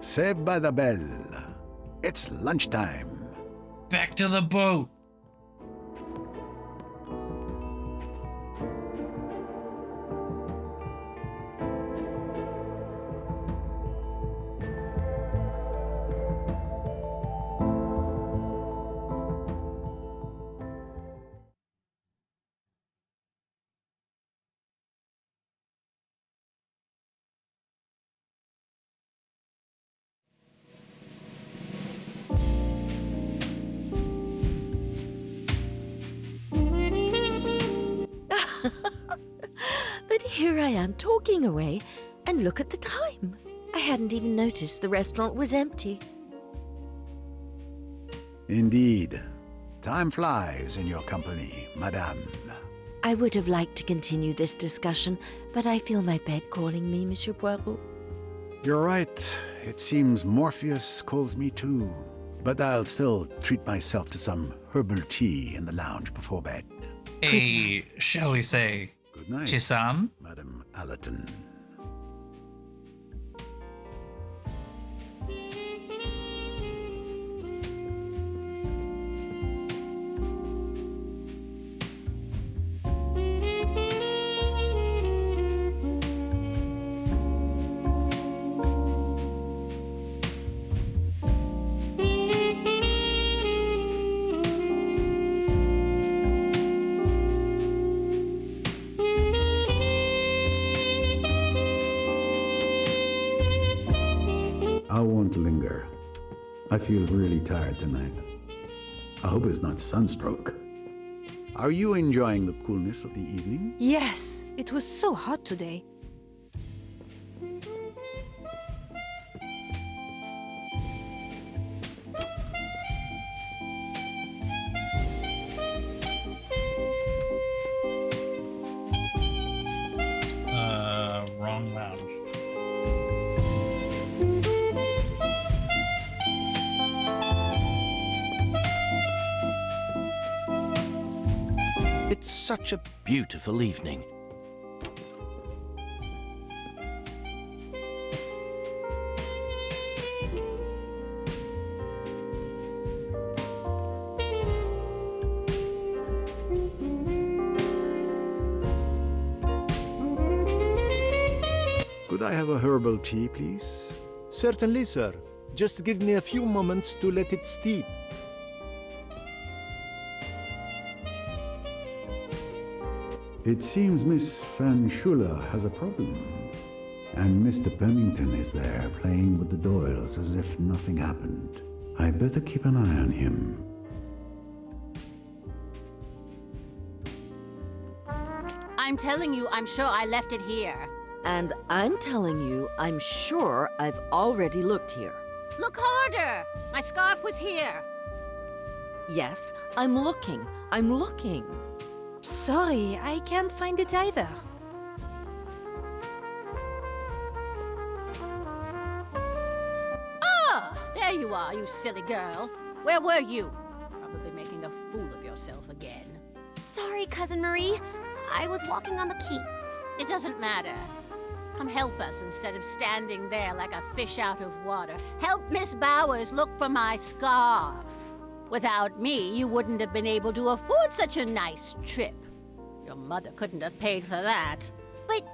Speaker 2: Saved by the bell. It's lunchtime.
Speaker 1: Back to the boat.
Speaker 9: But here I am talking away, and look at the time. I hadn't even noticed the restaurant was empty.
Speaker 2: Indeed. Time flies in your company, madame.
Speaker 9: I would have liked to continue this discussion, but I feel my bed calling me, Monsieur Poirot.
Speaker 2: You're right. It seems Morpheus calls me too. But I'll still treat myself to some herbal tea in the lounge before bed.
Speaker 1: Shall we say,
Speaker 2: Good night,
Speaker 1: tisane?
Speaker 2: Madame Allerton. I won't linger. I feel really tired tonight. I hope it's not sunstroke. Are you enjoying the coolness of the evening?
Speaker 11: Yes, it was so hot today.
Speaker 1: Wrong lounge.
Speaker 7: It's such a beautiful evening.
Speaker 2: Could I have a herbal tea, please?
Speaker 5: Certainly, sir. Just give me a few moments to let it steep.
Speaker 2: It seems Miss Van Schuler has a problem. And Mr. Pennington is there playing with the Doyles as if nothing happened. I better keep an eye on him.
Speaker 4: I'm telling you, I'm sure I left it here.
Speaker 9: And I'm telling you, I'm sure I've already looked here.
Speaker 4: Look harder! My scarf was here.
Speaker 9: Yes, I'm looking. I'm looking.
Speaker 11: Sorry, I can't find it either.
Speaker 4: Ah! There you are, you silly girl. Where were you? Probably making a fool of yourself again.
Speaker 17: Sorry, Cousin Marie. I was walking on the quay.
Speaker 4: It doesn't matter. Come help us instead of standing there like a fish out of water. Help Miss Bowers look for my scarf. Without me, you wouldn't have been able to afford such a nice trip. Your mother couldn't have paid for that.
Speaker 17: But...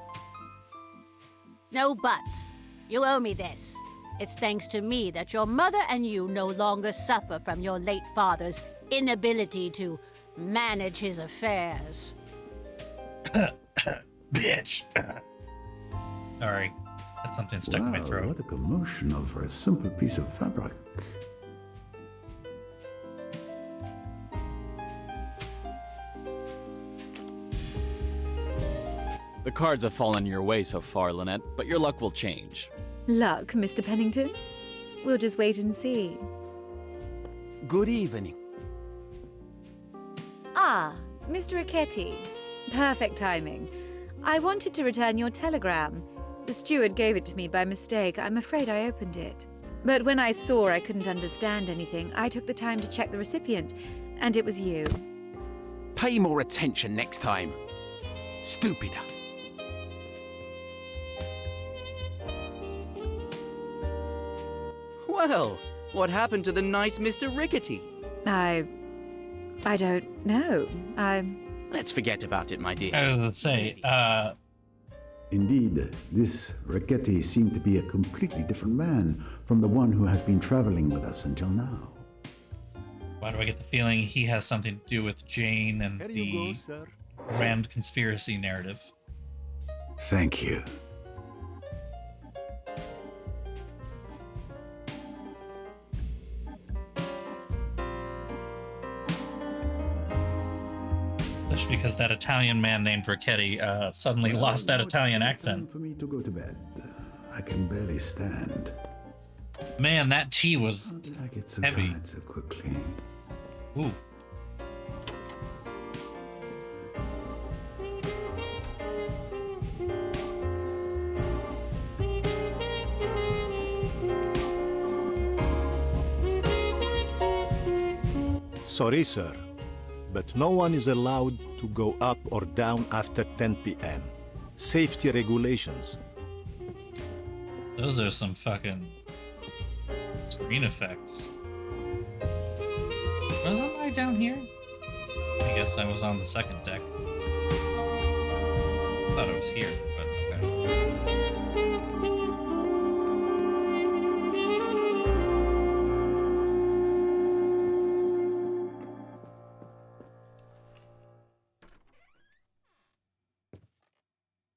Speaker 4: No buts. You owe me this. It's thanks to me that your mother and you no longer suffer from your late father's inability to manage his affairs.
Speaker 1: Bitch. Sorry. Had something stuck in my throat.
Speaker 2: What a commotion over a simple piece of fabric.
Speaker 14: The cards have fallen your way so far, Lynette, but your luck will change.
Speaker 15: Luck, Mr. Pennington? We'll just wait and see.
Speaker 6: Good evening.
Speaker 15: Ah, Mr. Ricchetti. Perfect timing. I wanted to return your telegram. The steward gave it to me by mistake. I'm afraid I opened it. But when I saw I couldn't understand anything, I took the time to check the recipient, and it was you.
Speaker 6: Pay more attention next time. Stupider.
Speaker 8: Well, what happened to the nice Mr. Rickety?
Speaker 15: I don't know.
Speaker 8: Let's forget about it, my dear.
Speaker 1: I was gonna say,
Speaker 2: Indeed, this Riquetti seemed to be a completely different man from the one who has been traveling with us until now.
Speaker 1: Why do I get the feeling he has something to do with Jane and the grand conspiracy narrative?
Speaker 2: Thank you.
Speaker 1: Especially because that Italian man named Ricchetti suddenly lost that Italian accent.
Speaker 2: Time for me to go to bed. I can barely stand.
Speaker 1: Man, that tea was
Speaker 2: How did I get so
Speaker 1: heavy.
Speaker 2: tired so quickly?
Speaker 1: Ooh.
Speaker 5: Sorry, sir, but no one is allowed to go up or down after 10 p.m. Safety regulations.
Speaker 1: Those are some fucking screen effects. Wasn't I down here? I guess I was on the second deck. Thought I was here, but okay.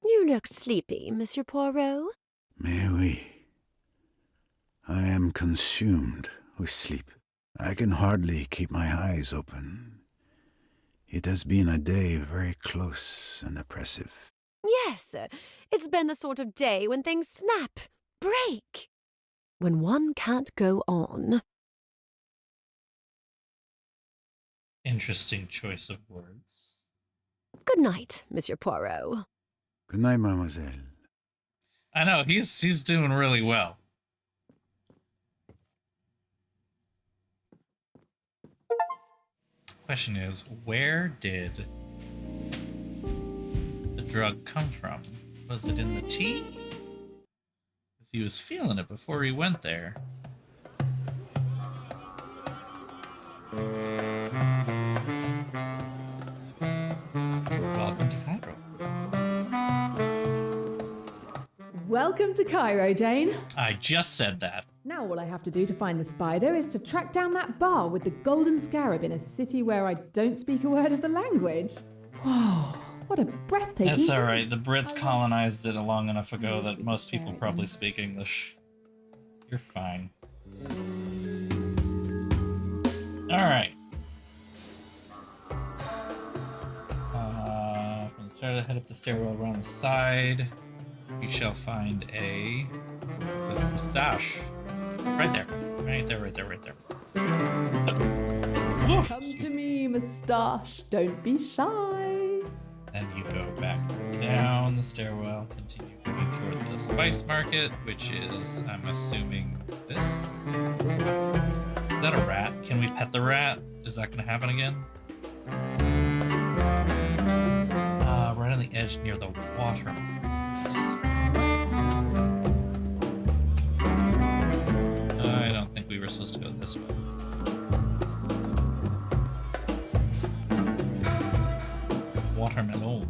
Speaker 3: You look sleepy, Monsieur Poirot.
Speaker 2: Mais oui. I am consumed with sleep. I can hardly keep my eyes open. It has been a day very close and oppressive.
Speaker 3: Yes, sir. It's been the sort of day when things snap, break. When one can't go on.
Speaker 1: Interesting choice of words.
Speaker 3: Good night, Monsieur Poirot.
Speaker 2: Good night, mademoiselle.
Speaker 1: I know, he's doing really well. Question is, where did the drug come from? Was it in the tea? Because he was feeling it before he went there. Welcome to Cairo.
Speaker 18: Welcome to Cairo, Jane.
Speaker 1: I just said that.
Speaker 18: Now all I have to do to find the spider is to track down that bar with the golden scarab in a city where I don't speak a word of the language. Whoa, what a breathtaking...
Speaker 1: That's alright, the Brits colonized it long enough ago that most people probably speak English. You're fine. Alright. From the start, head up the stairwell around the side. We shall find a moustache. Right there. Right there, right there, right there.
Speaker 18: Come to me, moustache. Don't be shy.
Speaker 1: Then you go back down the stairwell, continue moving toward the spice market, which is, I'm assuming, this. Is that a rat? Can we pet the rat? Is that going to happen again? Right on the edge near the water. I don't think we were supposed to go this way. Watermelon.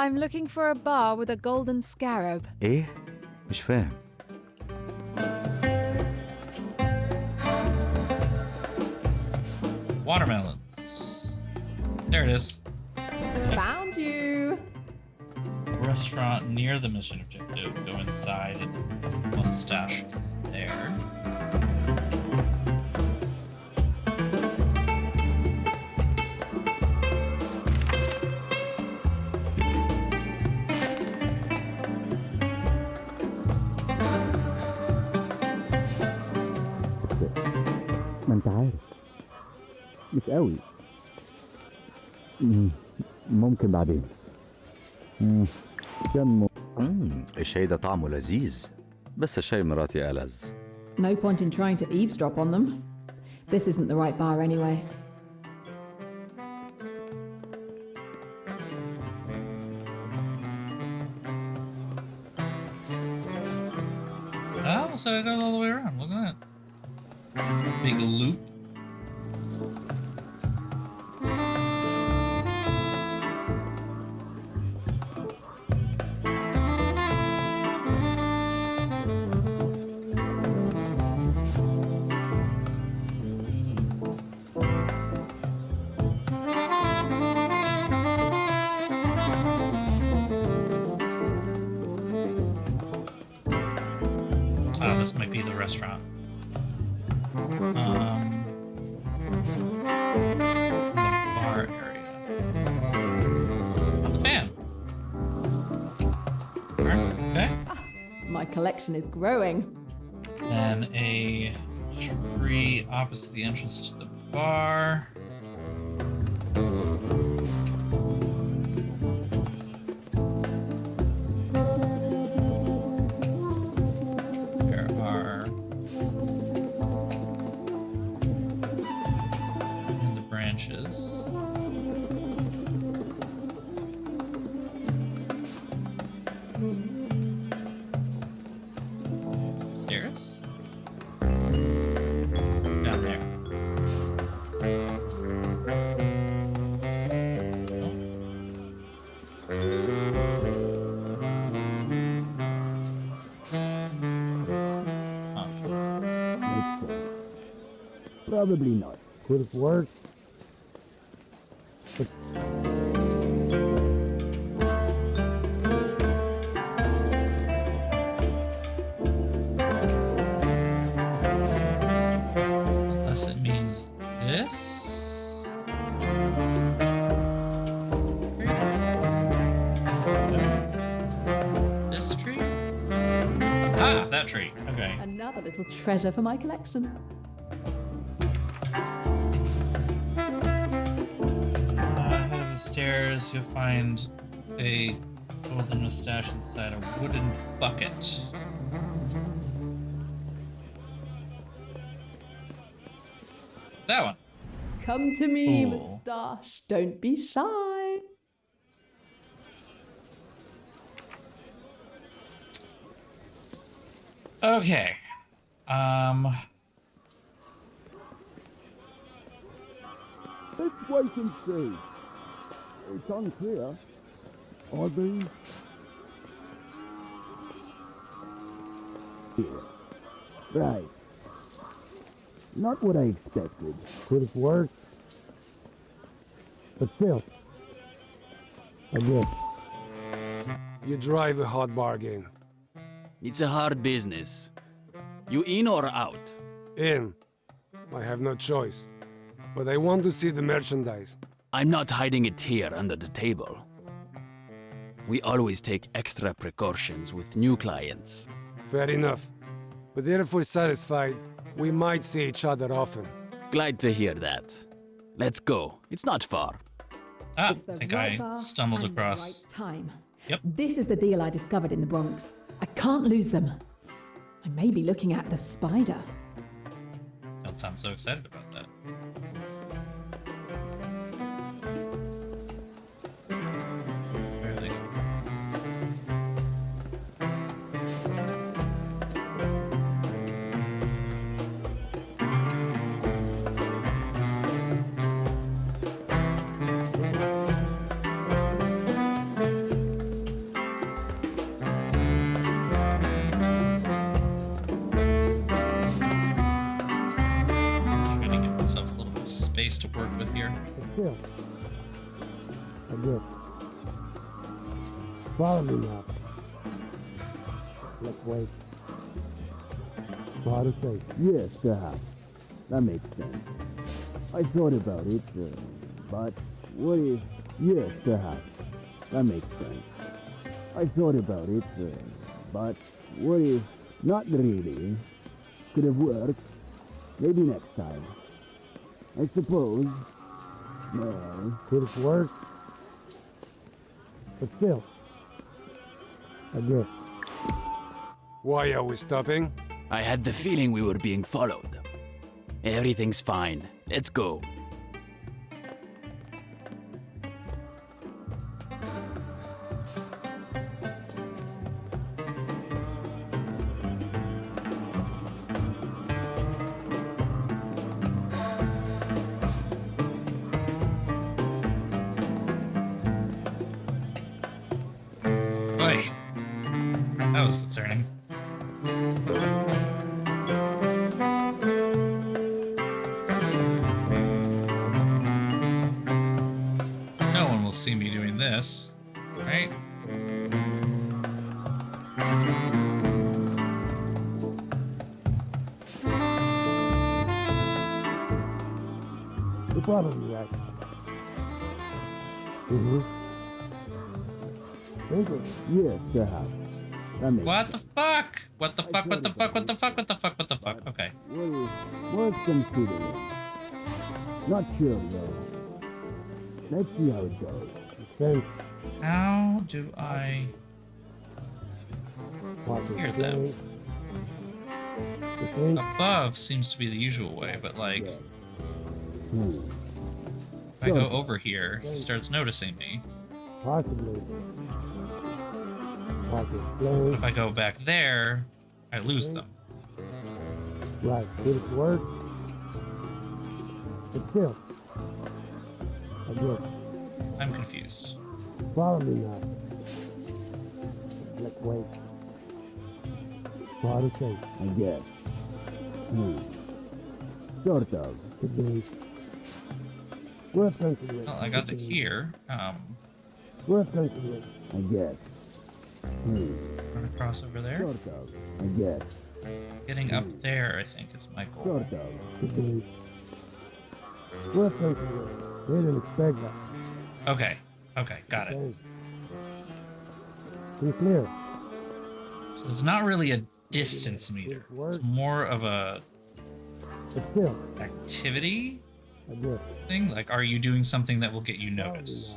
Speaker 18: I'm looking for a bar with a golden scarab.
Speaker 19: ايه؟ مش فاهم.
Speaker 1: Watermelons. There it is.
Speaker 18: Found you!
Speaker 1: Restaurant near the mission objective. Go inside and the mustache is there.
Speaker 16: ما انت عارف مش قوي. ممكن بعدين.
Speaker 19: الشاي ده طعمه لذيذ، بس شاي مراتي ألذ.
Speaker 18: No point in trying to eavesdrop on them. This isn't the right bar anyway.
Speaker 1: Oh, so I got all the way around. Look at that. Big loop. Oh, this might be the restaurant. The bar area. Oh, the fan. Okay.
Speaker 18: My collection is growing.
Speaker 1: Then a tree opposite the entrance to the bar. There are in the branches. Stairs. Down there.
Speaker 16: Probably not. Could have worked. But
Speaker 1: Unless it means this. This tree? Ah, that tree. Okay.
Speaker 18: Another little treasure for my collection.
Speaker 1: Head of the stairs, you'll find a golden mustache inside a wooden bucket. That one.
Speaker 18: Come to me,
Speaker 1: Ooh.
Speaker 18: moustache. Don't be shy.
Speaker 1: Okay.
Speaker 16: let's wait and see. It's unclear. Are these? Here. Right. Not what I expected. Could have worked. But still. I guess.
Speaker 20: You drive a hard bargain.
Speaker 14: It's a hard business. You in or out?
Speaker 20: In. I have no choice. But I want to see the merchandise.
Speaker 14: I'm not hiding it here under the table. We always take extra precautions with new clients.
Speaker 20: Fair enough. But if we're satisfied, we might see each other often.
Speaker 14: Glad to hear that. Let's go. It's not far.
Speaker 1: Ah,
Speaker 18: It's the
Speaker 1: I think
Speaker 18: right
Speaker 1: I
Speaker 18: bar
Speaker 1: stumbled
Speaker 18: and the
Speaker 1: across.
Speaker 18: right time.
Speaker 1: Yep.
Speaker 18: This is the deal I discovered in the Bronx. I can't lose them. I may be looking at the spider.
Speaker 1: Don't sound so excited about that. Where are they? base to work with here.
Speaker 13: Still. I guess. Follow me now. Let's wait. Hard to say.
Speaker 16: Yes, perhaps. That makes sense. I thought about it, but what if... Yes, perhaps. That makes sense. I thought about it, but what if... Not really. Could have worked. Maybe next time. I suppose. No.
Speaker 13: Could have worked. But still. I guess.
Speaker 20: Why are we stopping?
Speaker 6: I had the feeling we were being followed. Everything's fine. Let's go.
Speaker 1: Oy. That was concerning. No one will see me doing this, right?
Speaker 13: You're probably right. Mm-hmm.
Speaker 16: Yes, perhaps. That makes
Speaker 1: What the fuck? What the fuck? What the fuck? What the fuck? What the fuck? What the fuck? Okay.
Speaker 16: Worth considering. Not sure, though. Let's see how it goes.
Speaker 13: Sense.
Speaker 1: How do I hear them? Above seems to be the usual way, but like, if I go over here, he starts noticing me.
Speaker 13: Possibly.
Speaker 1: But if I go back there, I lose them.
Speaker 13: Right. Could it work? But still. I guess.
Speaker 1: I'm confused.
Speaker 13: Follow me now. Let's wait. Hard to say.
Speaker 16: I guess. Sort of.
Speaker 13: Could be. Worth considering.
Speaker 1: Well, I got to here.
Speaker 13: Worth considering.
Speaker 16: I guess.
Speaker 1: Run across over there.
Speaker 16: Sort of. I guess.
Speaker 1: Getting up there, I think, is my goal.
Speaker 16: Sort of.
Speaker 13: Could be. Worth considering. They didn't expect that.
Speaker 1: Okay. Okay, got it.
Speaker 13: Be clear.
Speaker 1: So it's not really a distance meter. It's more of a activity thing. Like, are you doing something that will get you noticed?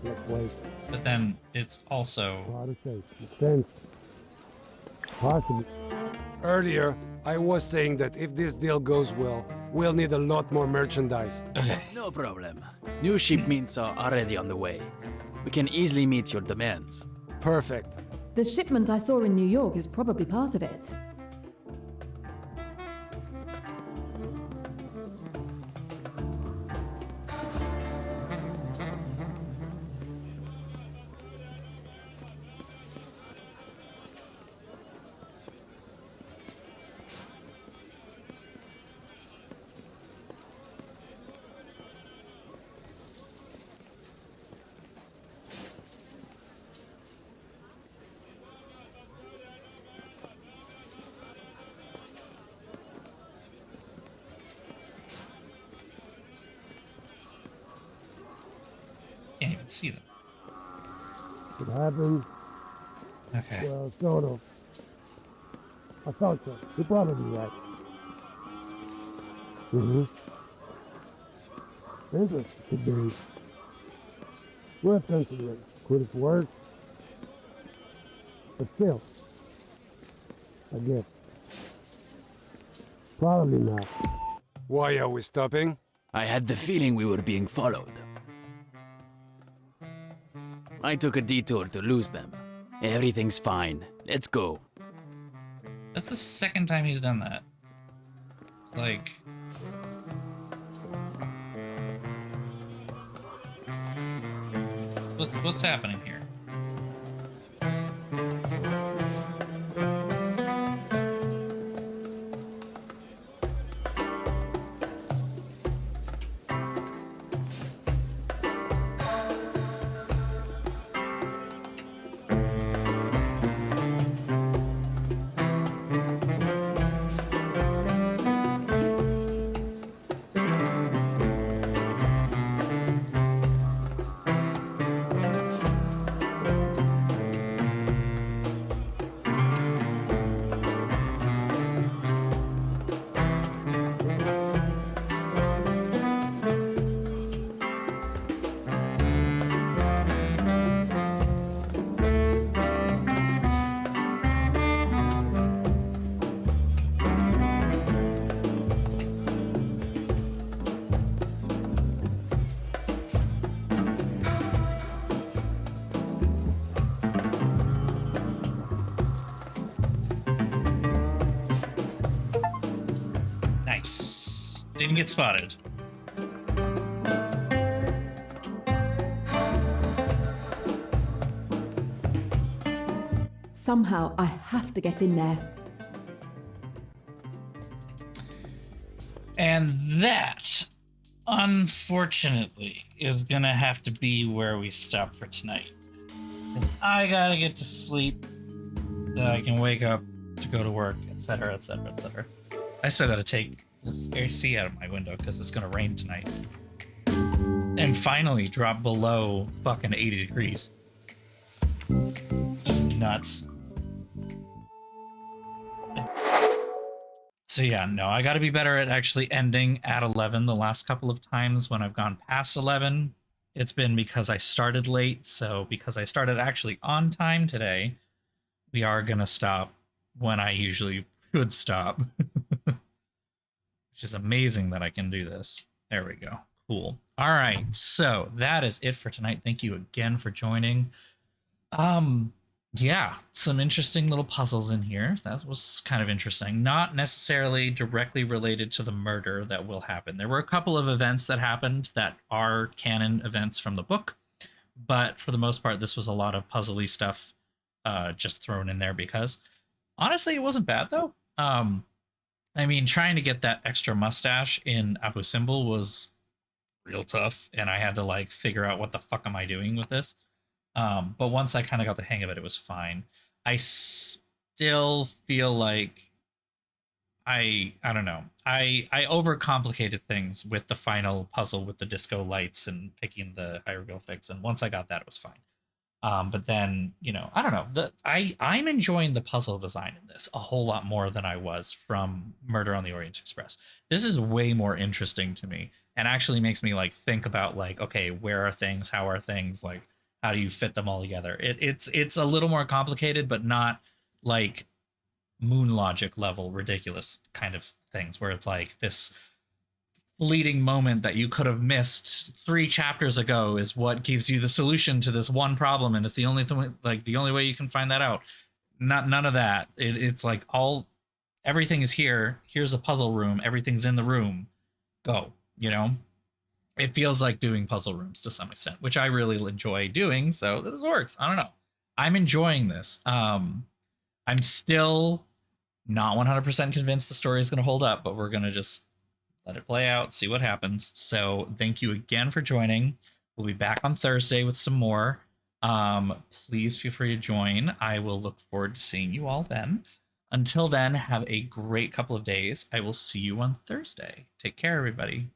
Speaker 13: Let's wait.
Speaker 1: But then it's also
Speaker 13: Hard to say. Sense. Possibly.
Speaker 20: Earlier, I was saying that if this deal goes well, we'll need a lot more merchandise.
Speaker 8: No problem. New shipments are already on the way. We can easily meet your demands.
Speaker 20: Perfect.
Speaker 18: The shipment I saw in New York is probably part of it.
Speaker 1: can't even see them.
Speaker 13: It happened.
Speaker 1: Okay.
Speaker 13: Well, sort of. I thought so. You're probably right. Mm-hmm. Interesting. Could be. Worth considering. Could it work? But still. I guess. Probably not.
Speaker 20: Why are we stopping?
Speaker 6: I had the feeling we were being followed. I took a detour to lose them. Everything's fine. Let's go.
Speaker 1: That's the second time he's done that. Like... What's happening here? Didn't get spotted.
Speaker 18: Somehow, I have to get in there.
Speaker 1: And that, unfortunately, is gonna have to be where we stop for tonight. Because I gotta get to sleep so I can wake up to go to work, etc., etc., etc. I still gotta take this AC out of my window because it's gonna rain tonight. And finally drop below fucking 80 degrees. Just nuts. So yeah, no, I gotta be better at actually ending at 11. The last couple of times when I've gone past 11, it's been because I started late. So because I started actually on time today, we are gonna stop when I usually should stop. Which is amazing that I can do this. There we go. Cool. All right, so that is it for tonight. Thank you again for joining. Yeah, some interesting little puzzles in here. That was kind of interesting. Not necessarily directly related to the murder that will happen. There were a couple of events that happened that are canon events from the book, but for the most part, this was a lot of puzzly stuff just thrown in there because honestly, it wasn't bad though. I mean, trying to get that extra mustache in Abu Simbel was real tough, and I had to like figure out what the fuck am I doing with this. But once I kind of got the hang of it, it was fine. I still feel like I don't know. I overcomplicated things with the final puzzle with the disco lights and picking the hieroglyphics, and once I got that, it was fine. But then, you know, I don't know. I'm enjoying the puzzle design in this a whole lot more than I was from Murder on the Orient Express. This is way more interesting to me and actually makes me like think about like, okay, where are things? How are things? Like, how do you fit them all together? It's a little more complicated, but not like moon logic level ridiculous kind of things where it's like this fleeting moment that you could have missed 3 chapters ago is what gives you the solution to this one problem, and it's the only thing, like the only way you can find that out. None of that. It's like everything is here. Here's a puzzle room. Everything's in the room. Go. You know, it feels like doing puzzle rooms to some extent, which I really enjoy doing. So this works. I don't know. I'm enjoying this. I'm still not 100% convinced the story is going to hold up, but we're going to just let it play out, see what happens. So thank you again for joining. We'll be back on Thursday with some more. Please feel free to join. I will look forward to seeing you all then. Until then, have a great couple of days. I will see you on Thursday. Take care, everybody.